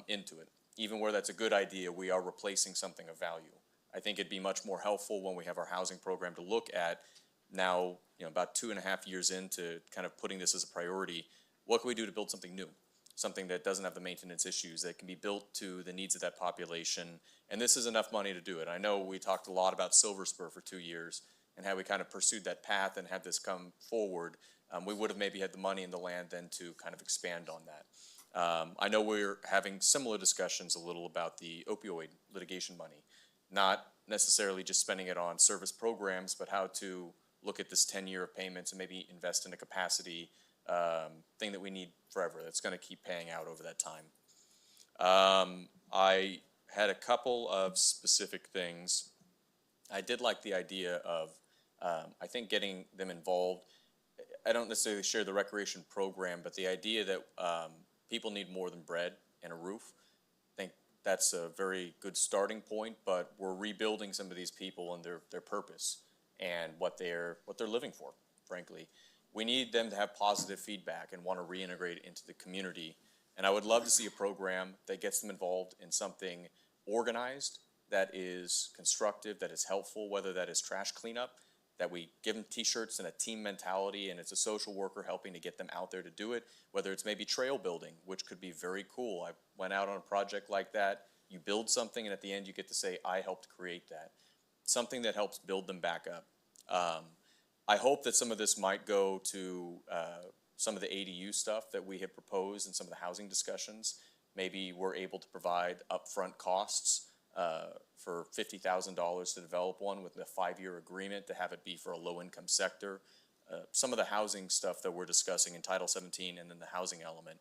into it. Even where that's a good idea, we are replacing something of value. I think it'd be much more helpful when we have our housing program to look at now, about 2.5 years into kind of putting this as a priority. What can we do to build something new? Something that doesn't have the maintenance issues, that can be built to the needs of that population. And this is enough money to do it. I know we talked a lot about Silver Spur for 2 years and how we kind of pursued that path and had this come forward. We would have maybe had the money and the land then to kind of expand on that. I know we're having similar discussions a little about the opioid litigation money, not necessarily just spending it on service programs, but how to look at this 10-year of payments and maybe invest in a capacity thing that we need forever that's going to keep paying out over that time. I had a couple of specific things. I did like the idea of, I think, getting them involved. I don't necessarily share the recreation program, but the idea that people need more than bread and a roof. I think that's a very good starting point, but we're rebuilding some of these people and their purpose and what they're living for, frankly. We need them to have positive feedback and want to reintegrate into the community. And I would love to see a program that gets them involved in something organized, that is constructive, that is helpful, whether that is trash cleanup, that we give them t-shirts and a team mentality and it's a social worker helping to get them out there to do it, whether it's maybe trail building, which could be very cool. I went out on a project like that. You build something and at the end you get to say, I helped create that. Something that helps build them back up. I hope that some of this might go to some of the ADU stuff that we have proposed and some of the housing discussions. Maybe we're able to provide upfront costs for $50,000 to develop one with a 5-year agreement to have it be for a low-income sector. Some of the housing stuff that we're discussing in Title 17 and then the housing element.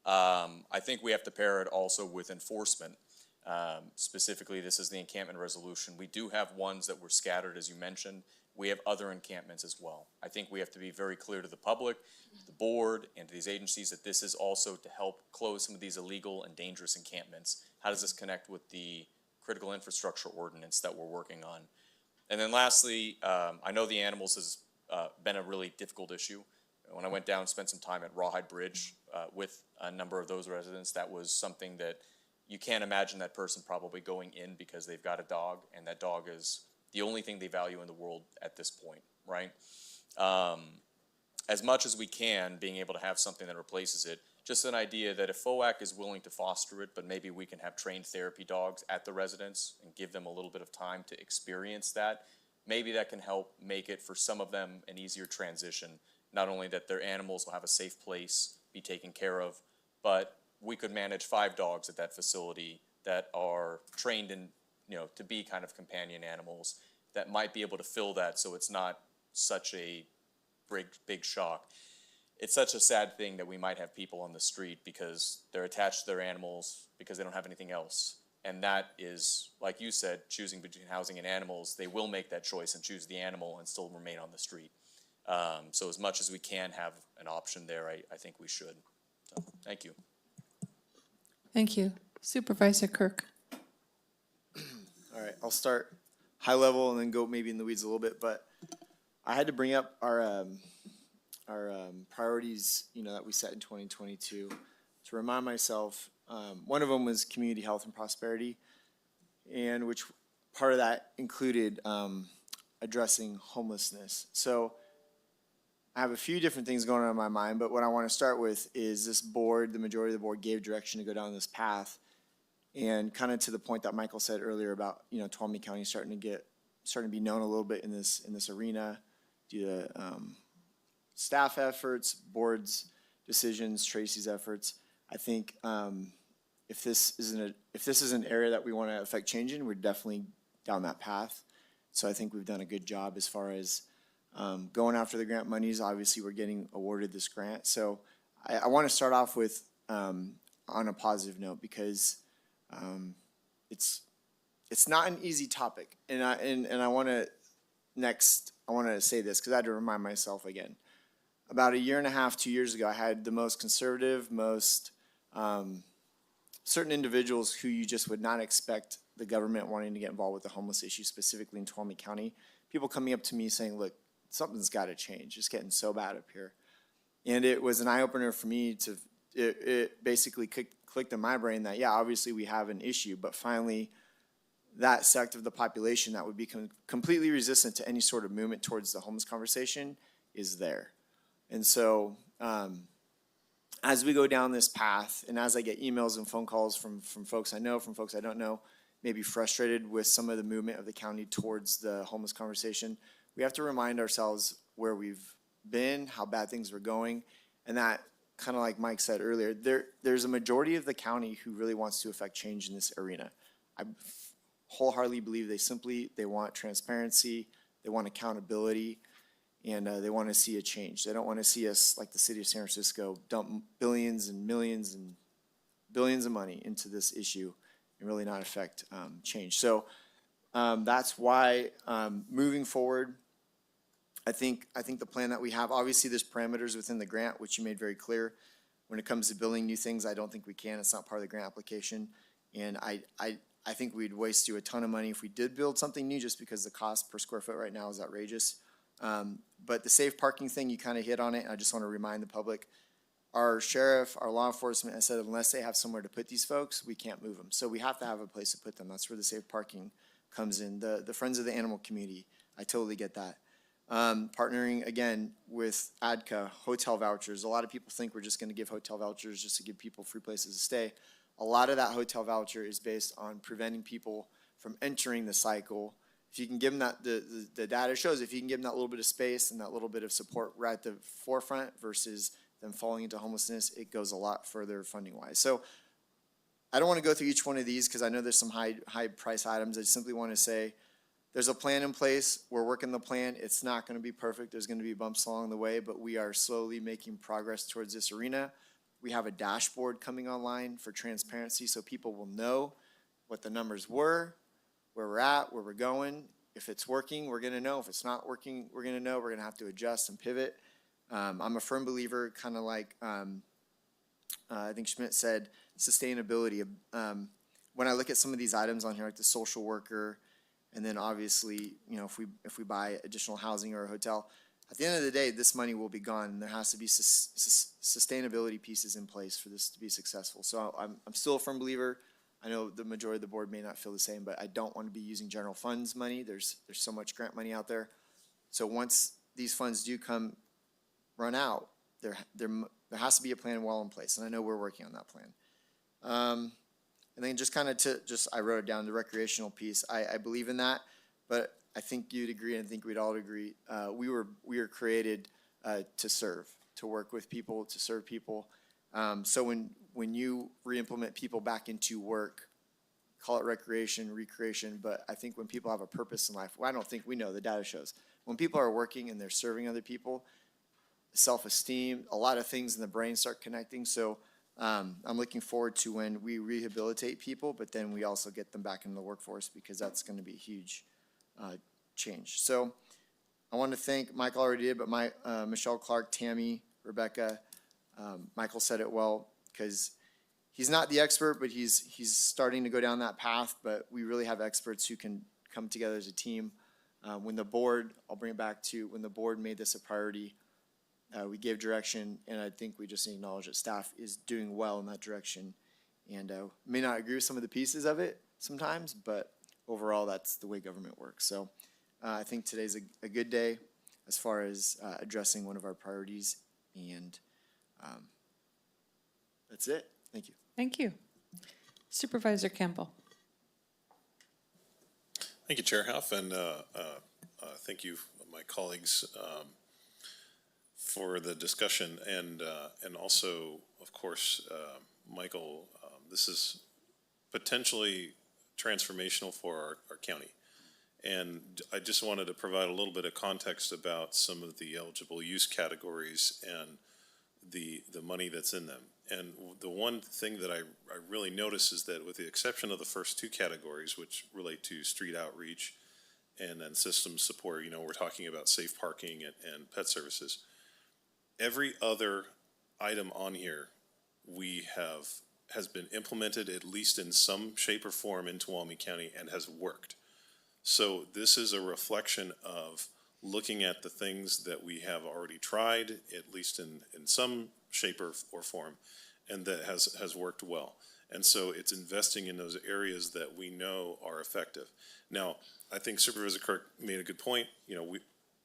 I think we have to pair it also with enforcement. Specifically, this is the encampment resolution. We do have ones that were scattered, as you mentioned. We have other encampments as well. I think we have to be very clear to the public, to the board, and to these agencies that this is also to help close some of these illegal and dangerous encampments. How does this connect with the critical infrastructure ordinance that we're working on? And then lastly, I know the animals has been a really difficult issue. When I went down and spent some time at Rawhide Bridge with a number of those residents, that was something that you can't imagine that person probably going in because they've got a dog, and that dog is the only thing they value in the world at this point, right? As much as we can, being able to have something that replaces it, just an idea that if FOAC is willing to foster it, but maybe we can have trained therapy dogs at the residence and give them a little bit of time to experience that, maybe that can help make it for some of them an easier transition. Not only that their animals will have a safe place, be taken care of, but we could manage 5 dogs at that facility that are trained in, to be kind of companion animals that might be able to fill that so it's not such a big shock. It's such a sad thing that we might have people on the street because they're attached to their animals because they don't have anything else. And that is, like you said, choosing between housing and animals. They will make that choice and choose the animal and still remain on the street. So as much as we can have an option there, I think we should. So, thank you. Thank you. Supervisor Kirk. All right, I'll start high level and then go maybe in the weeds a little bit. But I had to bring up our priorities, that we set in 2022 to remind myself. One of them was community health and prosperity, and which part of that included addressing homelessness. So I have a few different things going on in my mind, but what I want to start with is this board, the majority of the board gave direction to go down this path. And kind of to the point that Michael said earlier about, Tuolumne County starting to be known a little bit in this arena due to staff efforts, board's decisions, Tracy's efforts. I think if this is an area that we want to affect change in, we're definitely down that path. So I think we've done a good job as far as going after the grant monies. Obviously, we're getting awarded this grant. So I want to start off with on a positive note because it's not an easy topic, and I want to say this because I had to remind myself again. About 1.5 years, 2 years ago, I had the most conservative, most certain individuals who you just would not expect the government wanting to get involved with the homeless issue, specifically in Tuolumne County. People coming up to me saying, "Look, something's got to change. It's getting so bad up here," and it was an eye opener for me to. It basically clicked in my brain that, yeah, obviously we have an issue, but finally that sect of the population that would be completely resistant to any sort of movement towards the homeless conversation is there. And so as we go down this path, and as I get emails and phone calls from folks I know, from folks I don't know, maybe frustrated with some of the movement of the county towards the homeless conversation, we have to remind ourselves where we've been, how bad things were going, and that kind of like Mike said earlier, there's a majority of the county who really wants to affect change in this arena. I wholeheartedly believe they want transparency, they want accountability, and they want to see a change. They don't want to see us, like the city of San Francisco, dump billions and millions and billions of money into this issue and really not affect change. So that's why moving forward, I think the plan that we have, obviously there's parameters within the grant, which you made very clear. When it comes to building new things, I don't think we can. It's not part of the grant application. And I think we'd waste you a ton of money if we did build something new, just because the cost per square foot right now is outrageous. But the safe parking thing, you kind of hit on it. I just want to remind the public, our sheriff, our law enforcement, I said, unless they have somewhere to put these folks, we can't move them. So we have to have a place to put them. That's where the safe parking comes in. The Friends of the Animal community, I totally get that. Partnering again with ADCA, hotel vouchers. A lot of people think we're just going to give hotel vouchers just to give people free places to stay. A lot of that hotel voucher is based on preventing people from entering the cycle. If you can give them that, the data shows if you can give them that little bit of space and that little bit of support right at the forefront versus them falling into homelessness, it goes a lot further funding wise. So I don't want to go through each one of these because I know there's some high price items. I simply want to say there's a plan in place. We're working the plan. It's not going to be perfect. There's going to be bumps along the way, but we are slowly making progress towards this arena. We have a dashboard coming online for transparency so people will know what the numbers were, where we're at, where we're going. If it's working, we're going to know. If it's not working, we're going to know. We're going to have to adjust and pivot. I'm a firm believer, kind of like I think Schmidt said, sustainability. When I look at some of these items on here, like the social worker, and then obviously, you know, if we buy additional housing or a hotel, at the end of the day, this money will be gone, and there has to be sustainability pieces in place for this to be successful. So I'm still a firm believer. I know the majority of the board may not feel the same, but I don't want to be using general funds money. There's so much grant money out there. So once these funds do run out, there has to be a plan well in place, and I know we're working on that plan. And then just kind of I wrote it down, the recreational piece. I believe in that, but I think you'd agree, and I think we'd all agree, we were created to serve, to work with people, to serve people. So when you re-implement people back into work, call it recreation, recreation, but I think when people have a purpose in life, well, I don't think we know, the data shows. When people are working and they're serving other people, self-esteem, a lot of things in the brain start connecting. So I'm looking forward to when we rehabilitate people, but then we also get them back into the workforce, because that's going to be a huge change. So I want to thank, Michael already did, but Michelle Clark, Tammy, Rebecca, Michael said it well, because he's not the expert, but he's starting to go down that path, but we really have experts who can come together as a team. When the board, I'll bring it back to when the board made this a priority, we gave direction, and I think we just acknowledge that staff is doing well in that direction. And may not agree with some of the pieces of it sometimes, but overall, that's the way government works. So I think today's a good day as far as addressing one of our priorities, and that's it. Thank you. Thank you. Supervisor Campbell. Thank you, Chair Huff, and thank you, my colleagues, for the discussion, and also, of course, Michael. This is potentially transformational for our county, and I just wanted to provide a little bit of context about some of the eligible use categories and the money that's in them. And the one thing that I really notice is that, with the exception of the first two categories, which relate to street outreach and then system support, you know, we're talking about safe parking and pet services. Every other item on here has been implemented, at least in some shape or form, in Tuolumne County, and has worked. So this is a reflection of looking at the things that we have already tried, at least in some shape or form, and that has worked well. And so it's investing in those areas that we know are effective. Now, I think Supervisor Kirk made a good point. You know,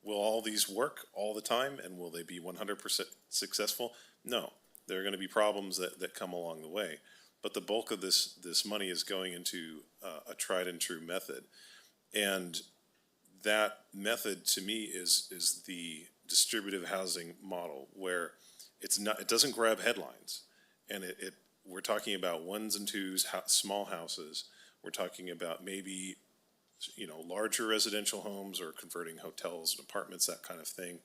will all these work all the time, and will they be 100% successful? No. There are going to be problems that come along the way. But the bulk of this money is going into a tried and true method. And that method, to me, is the distributive housing model, where it doesn't grab headlines. And we're talking about ones and twos, small houses. We're talking about maybe, larger residential homes or converting hotels and apartments, that kind of thing.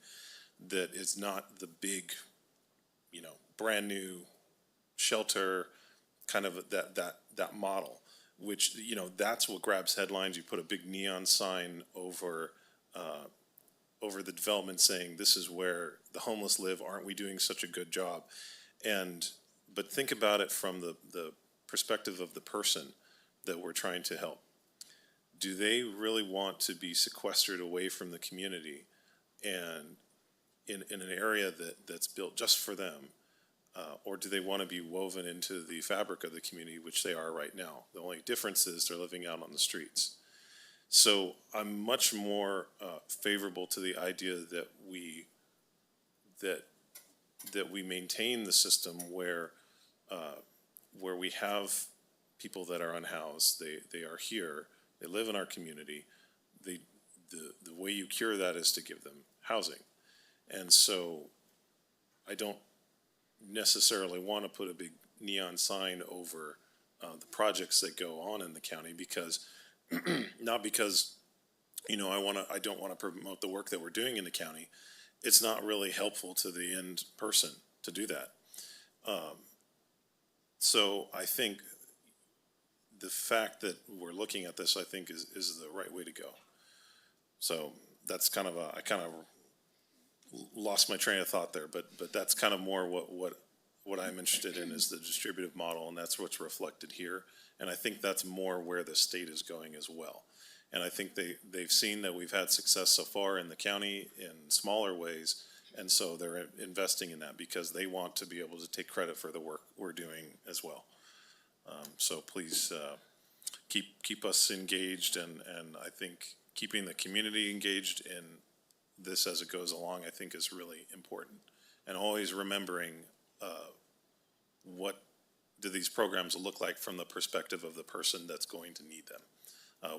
That is not the big, brand new shelter kind of that model, which, that's what grabs headlines. You put a big neon sign over the development saying, this is where the homeless live. Aren't we doing such a good job? But think about it from the perspective of the person that we're trying to help. Do they really want to be sequestered away from the community and in an area that's built just for them? Or do they want to be woven into the fabric of the community, which they are right now? The only difference is they're living out on the streets. So I'm much more favorable to the idea that we maintain the system where we have people that are unhoused. They are here. They live in our community. The way you cure that is to give them housing. And so I don't necessarily want to put a big neon sign over the projects that go on in the county, because not because I don't want to promote the work that we're doing in the county. It's not really helpful to the end person to do that. So I think the fact that we're looking at this, I think, is the right way to go. So that's kind of I kind of lost my train of thought there, but that's kind of more what I'm interested in is the distributive model, and that's what's reflected here. And I think that's more where the state is going as well. And I think they've seen that we've had success so far in the county in smaller ways, and so they're investing in that because they want to be able to take credit for the work we're doing as well. So please keep us engaged, and I think keeping the community engaged in this as it goes along, I think, is really important. And always remembering what do these programs look like from the perspective of the person that's going to need them,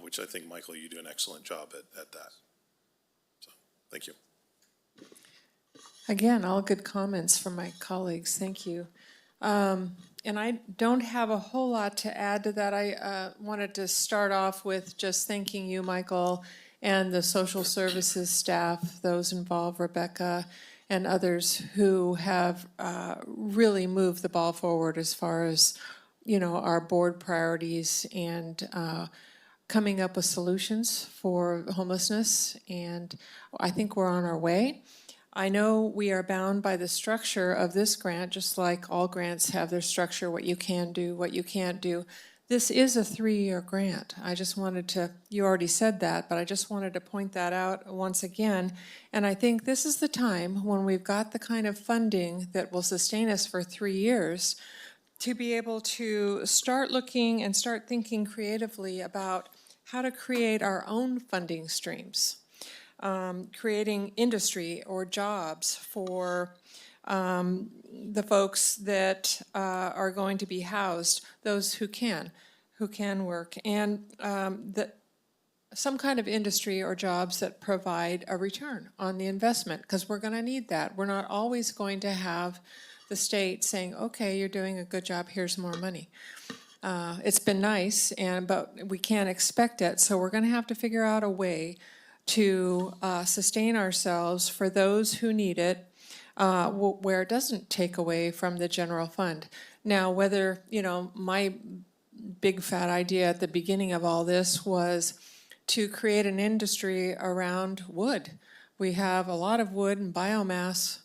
which I think, Michael, you do an excellent job at that. So, thank you. Again, all good comments from my colleagues. Thank you. And I don't have a whole lot to add to that. I wanted to start off with just thanking you, Michael, and the social services staff, those involved, Rebecca, and others who have really moved the ball forward as far as, our board priorities and coming up with solutions for homelessness. And I think we're on our way. I know we are bound by the structure of this grant, just like all grants have their structure, what you can do, what you can't do. This is a 3-year grant. I just wanted to, you already said that, but I just wanted to point that out once again. And I think this is the time when we've got the kind of funding that will sustain us for 3 years to be able to start looking and start thinking creatively about how to create our own funding streams. Creating industry or jobs for the folks that are going to be housed, those who can work, and some kind of industry or jobs that provide a return on the investment, because we're going to need that. We're not always going to have the state saying, okay, you're doing a good job, here's more money. It's been nice, but we can't expect it, so we're going to have to figure out a way to sustain ourselves for those who need it, where it doesn't take away from the general fund. Now, whether, my big fat idea at the beginning of all this was to create an industry around wood. We have a lot of wood and biomass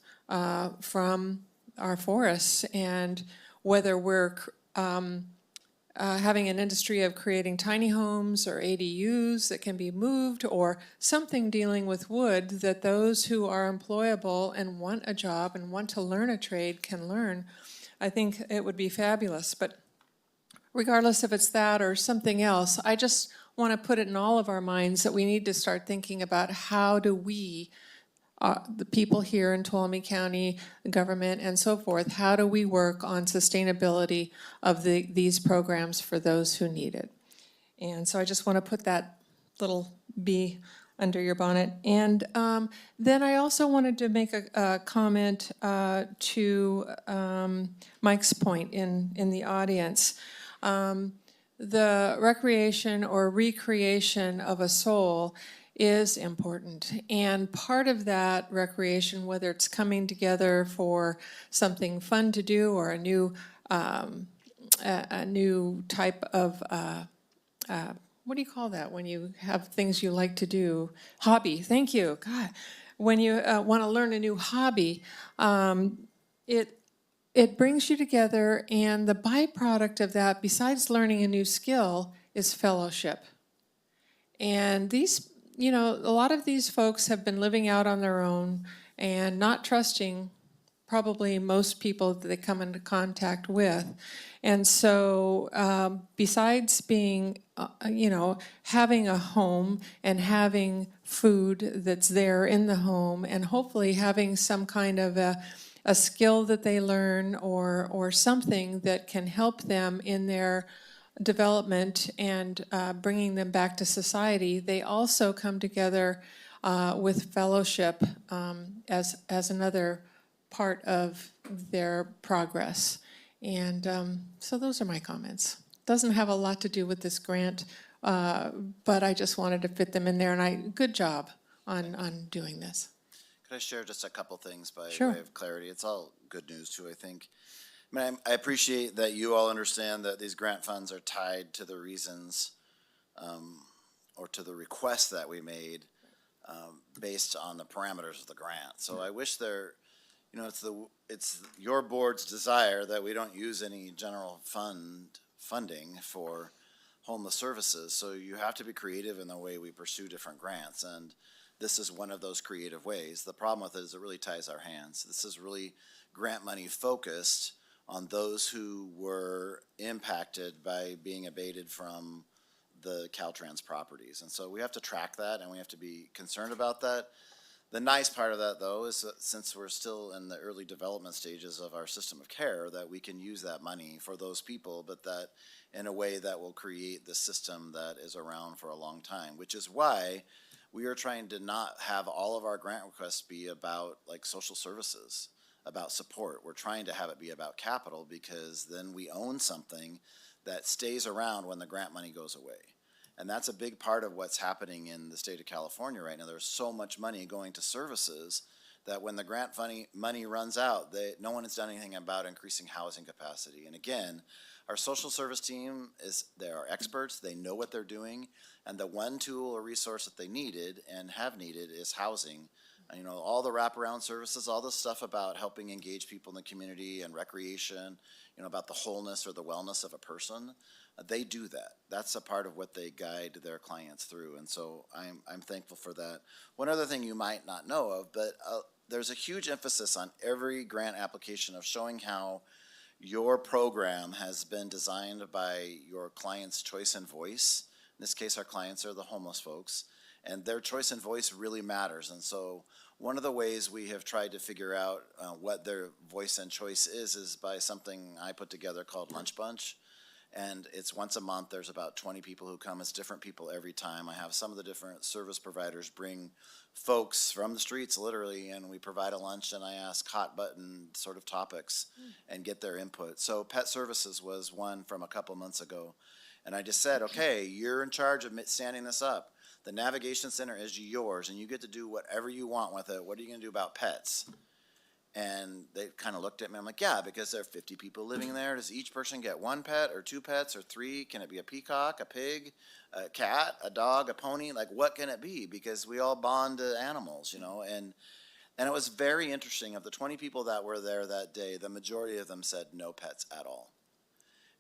from our forests, and whether we're having an industry of creating tiny homes or ADUs that can be moved, or something dealing with wood that those who are employable and want a job and want to learn a trade can learn, I think it would be fabulous. But regardless if it's that or something else, I just want to put it in all of our minds that we need to start thinking about how do we, the people here in Tuolumne County, the government, and so forth, how do we work on sustainability of these programs for those who need it? And so I just want to put that little bee under your bonnet. And then I also wanted to make a comment to Mike's point in the audience. The recreation or recreation of a soul is important. And part of that recreation, whether it's coming together for something fun to do or a new type of what do you call that when you have things you like to do? Hobby. Thank you. God, when you want to learn a new hobby, it brings you together, and the byproduct of that, besides learning a new skill, is fellowship. And these, a lot of these folks have been living out on their own and not trusting probably most people that they come into contact with. And so besides being, having a home and having food that's there in the home, and hopefully having some kind of a skill that they learn or something that can help them in their development and bringing them back to society, they also come together with fellowship as another part of their progress. And so those are my comments. Doesn't have a lot to do with this grant, but I just wanted to fit them in there, and good job on doing this. Could I share just a couple things by Sure. way of clarity? It's all good news too, I think. I appreciate that you all understand that these grant funds are tied to the reasons or to the requests that we made based on the parameters of the grant. So I wish it's your board's desire that we don't use any general funding for homeless services. So you have to be creative in the way we pursue different grants, and this is one of those creative ways. The problem with it is it really ties our hands. This is really grant money focused on those who were impacted by being abated from the Caltrans properties. And so we have to track that, and we have to be concerned about that. The nice part of that, though, is that since we're still in the early development stages of our system of care, that we can use that money for those people, but that in a way that will create the system that is around for a long time, which is why we are trying to not have all of our grant requests be about like social services, about support. We're trying to have it be about capital, because then we own something that stays around when the grant money goes away. And that's a big part of what's happening in the state of California right now. There's so much money going to services that when the grant money runs out, no one has done anything about increasing housing capacity. And again, our social service team they are experts, they know what they're doing, and the one tool or resource that they needed and have needed is housing. And, all the wraparound services, all the stuff about helping engage people in the community and recreation, about the wholeness or the wellness of a person, they do that. That's a part of what they guide their clients through, and so I'm thankful for that. One other thing you might not know of, but there's a huge emphasis on every grant application of showing how your program has been designed by your client's choice and voice. In this case, our clients are the homeless folks, and their choice and voice really matters. And so one of the ways we have tried to figure out what their voice and choice is by something I put together called Lunch Bunch. And it's once a month. There's about 20 people who come. It's different people every time. I have some of the different service providers bring folks from the streets, literally, and we provide a lunch, and I ask hot button sort of topics and get their input. So pet services was one from a couple months ago. And I just said, okay, you're in charge of standing this up. The navigation center is yours, and you get to do whatever you want with it. What are you going to do about pets? And they kind of looked at me. I'm like, yeah, because there are 50 people living there. Does each person get one pet or two pets or three? Can it be a peacock, a pig, a cat, a dog, a pony? Like, what can it be? Because we all bond to animals, And it was very interesting. Of the 20 people that were there that day, the majority of them said no pets at all.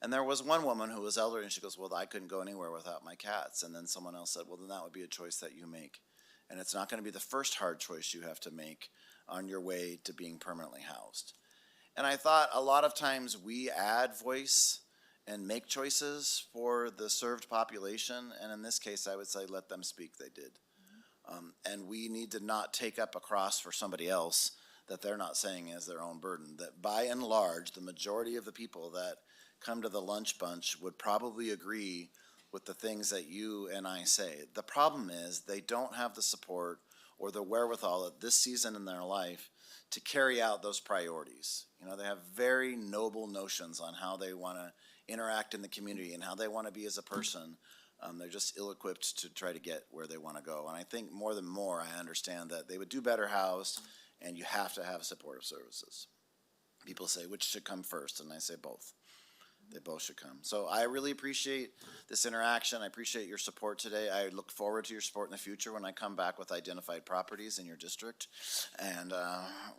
And there was one woman who was elderly, and she goes, well, I couldn't go anywhere without my cats. And then someone else said, well, then that would be a choice that you make. And it's not going to be the first hard choice you have to make on your way to being permanently housed. And I thought a lot of times we add voice and make choices for the served population. And in this case, I would say let them speak. They did. And we need to not take up a cross for somebody else that they're not saying is their own burden. That by and large, the majority of the people that come to the lunch bunch would probably agree with the things that you and I say. The problem is they don't have the support or the wherewithal at this season in their life to carry out those priorities. You know, they have very noble notions on how they want to interact in the community and how they want to be as a person. They're just ill-equipped to try to get where they want to go. And I think more than more, I understand that they would do better housed, and you have to have supportive services. People say, which should come first? And I say both. They both should come. So I really appreciate this interaction. I appreciate your support today. I look forward to your support in the future when I come back with identified properties in your district, and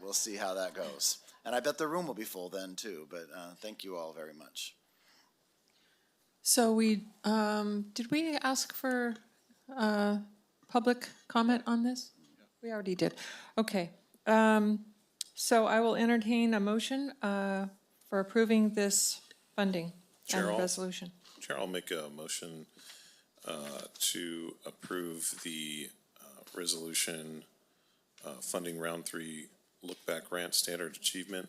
we'll see how that goes. And I bet the room will be full then too, but thank you all very much. So did we ask for public comment on this? We already did. Okay. So I will entertain a motion for approving this funding and the resolution. Chair, I'll make a motion to approve the resolution funding round 3 look back grant standard achievement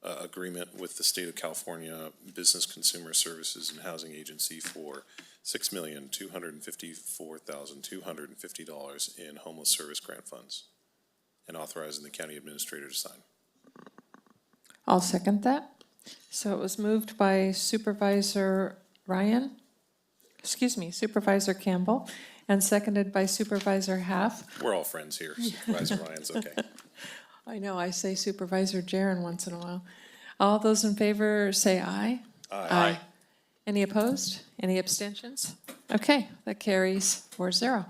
agreement with the State of California Business Consumer Services and Housing Agency for $6,254,250 in homeless service grant funds, and authorizing the county administrator to sign. I'll second that. So it was moved by Supervisor Campbell, and seconded by Supervisor Half. We're all friends here. Supervisor Ryan's okay. I know, I say Supervisor Jaron once in a while. All those in favor say aye. Aye. Any opposed? Any abstentions? Okay, that carries 4-0.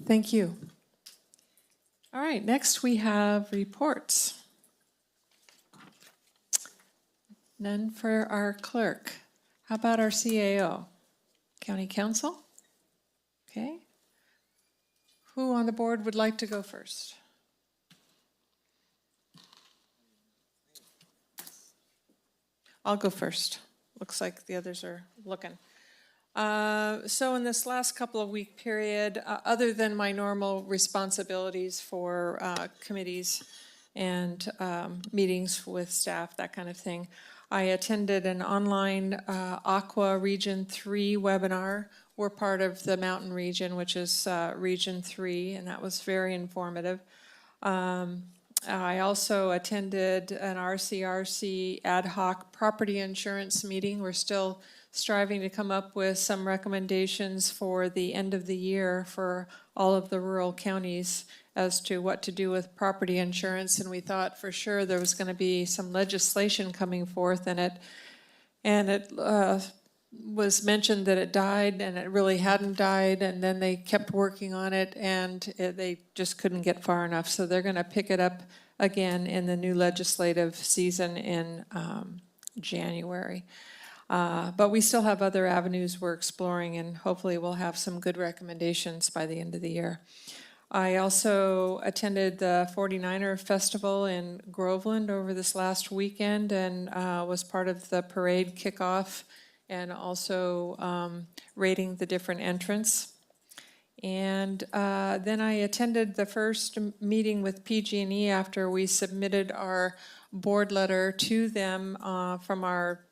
Thank you. All right, next we have reports. None for our clerk. How about our CAO? County Council? Okay. Who on the board would like to go first? I'll go first. Looks like the others are looking. So in this last couple of week period, other than my normal responsibilities for committees and meetings with staff, that kind of thing, I attended an online Aqua Region 3 webinar. We're part of the Mountain Region, which is Region 3, and that was very informative. I also attended an RCRC ad hoc property insurance meeting. We're still striving to come up with some recommendations for the end of the year for all of the rural counties as to what to do with property insurance, and we thought for sure there was going to be some legislation coming forth, and it was mentioned that it died, and it really hadn't died, and then they kept working on it, and they just couldn't get far enough. So they're going to pick it up again in the new legislative season in January. But we still have other avenues we're exploring, and hopefully we'll have some good recommendations by the end of the year. I also attended the 49er Festival in Groveland over this last weekend, and was part of the parade kickoff, and also rating the different entrants. And then I attended the first meeting with PG&E after we submitted our board letter to them from our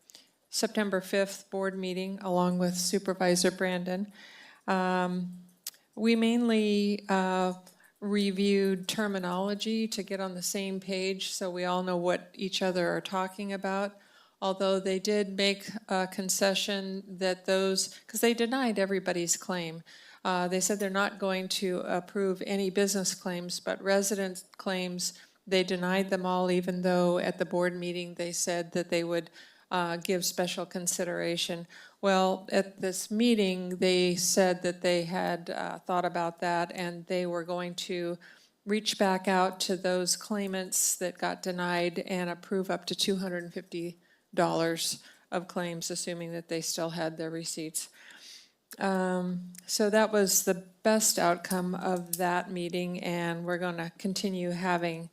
September 5th board meeting, along with Supervisor Brandon. We mainly reviewed terminology to get on the same page so we all know what each other are talking about. Although they did make a concession that because they denied everybody's claim. They said they're not going to approve any business claims, but resident claims, they denied them all, even though at the board meeting they said that they would give special consideration. Well, at this meeting, they said that they had thought about that, and they were going to reach back out to those claimants that got denied and approve up to $250 of claims, assuming that they still had their receipts. So that was the best outcome of that meeting, and we're going to continue having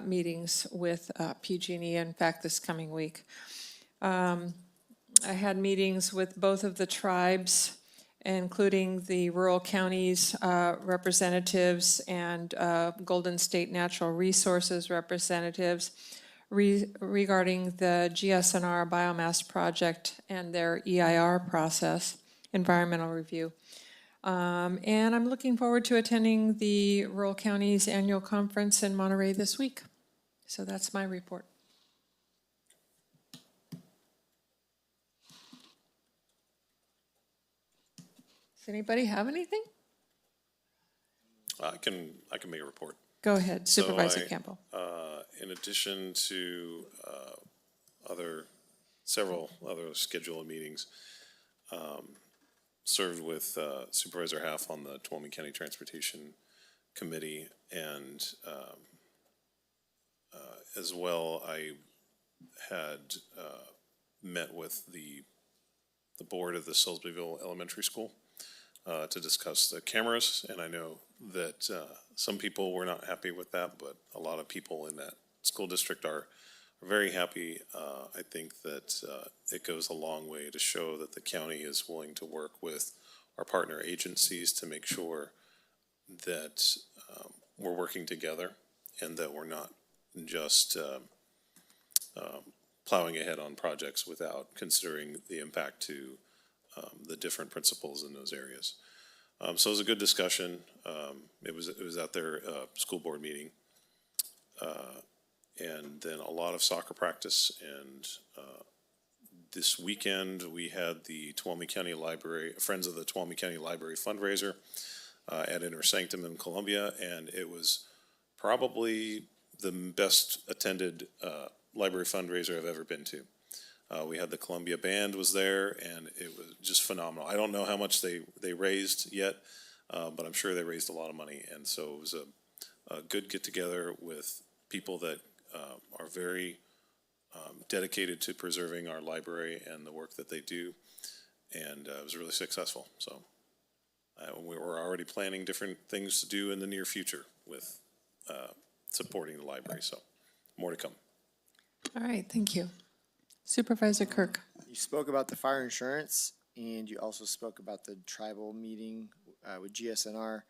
meetings with PG&E, in fact, this coming week. I had meetings with both of the tribes, including the rural counties representatives and Golden State Natural Resources representatives. regarding the GSNR biomass project and their EIR process, environmental review. And I'm looking forward to attending the Rural Counties Annual Conference in Monterey this week. So that's my report. Does anybody have anything? I can make a report. Go ahead, Supervisor So Campbell. In addition to several other scheduled meetings, served with Supervisor Half on the Tuolumne County Transportation Committee, and as well, I had met with the board of the Salisburyville Elementary School to discuss the cameras, and I know that some people were not happy with that, but a lot of people in that school district are very happy. I think that it goes a long way to show that the county is willing to work with our partner agencies to make sure that we're working together and that we're not just plowing ahead on projects without considering the impact to the different principals in those areas. So it was a good discussion. It was at their school board meeting. And then a lot of soccer practice. And this weekend we had the Tuolumne County Library, Friends of the Tuolumne County Library fundraiser at Inner Sanctum in Columbia. And it was probably the best attended library fundraiser I've ever been to. We had the Columbia Band was there, and it was just phenomenal. I don't know how much they raised yet, but I'm sure they raised a lot of money. And so it was a good get-together with people that are very dedicated to preserving our library and the work that they do. And it was really successful. So we were already planning different things to do in the near future with supporting the library. So more to come. All right, thank you. Supervisor Kirk. You spoke about the fire insurance, and you also spoke about the tribal meeting with GSNR.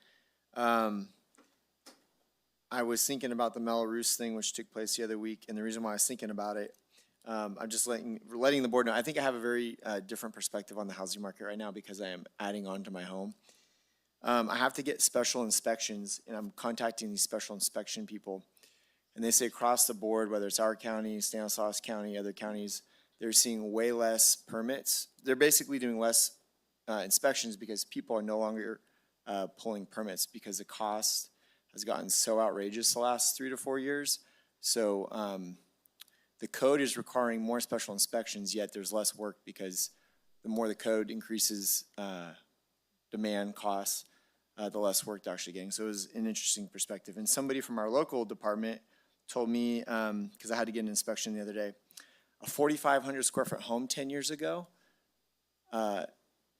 I was thinking about the Melrose thing, which took place the other week, and the reason why I was thinking about it, I'm just letting the board know. I think I have a very different perspective on the housing market right now because I am adding on to my home. I have to get special inspections, and I'm contacting these special inspection people. And they say across the board, whether it's our county, Stanislaus County, other counties, they're seeing way less permits. They're basically doing less inspections because people are no longer pulling permits because the cost has gotten so outrageous the last 3 to 4 years. So the code is requiring more special inspections, yet there's less work because the more the code increases demand costs, the less work they're actually getting. So it was an interesting perspective. And somebody from our local department told me, because I had to get an inspection the other day, a 4,500 square foot home 10 years ago,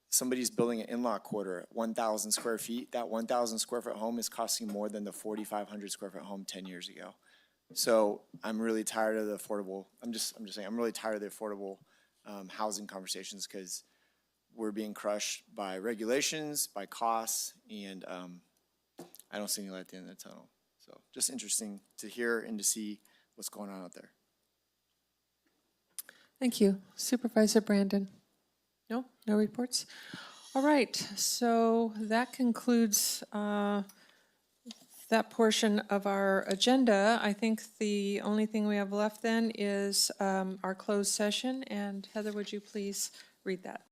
somebody's building an in-law quarter, 1,000 square feet. That 1,000 square foot home is costing more than the 4,500 square foot home 10 years ago. So I'm really tired of the affordable, I'm just saying, I'm really tired of the affordable housing conversations because we're being crushed by regulations, by costs, and I don't see any light at the end of the tunnel. So just interesting to hear and to see what's going on out there. Thank you. Supervisor Brandon? No reports? All right, so that concludes that portion of our agenda. I think the only thing we have left then is our closed session. And Heather, would you please read that?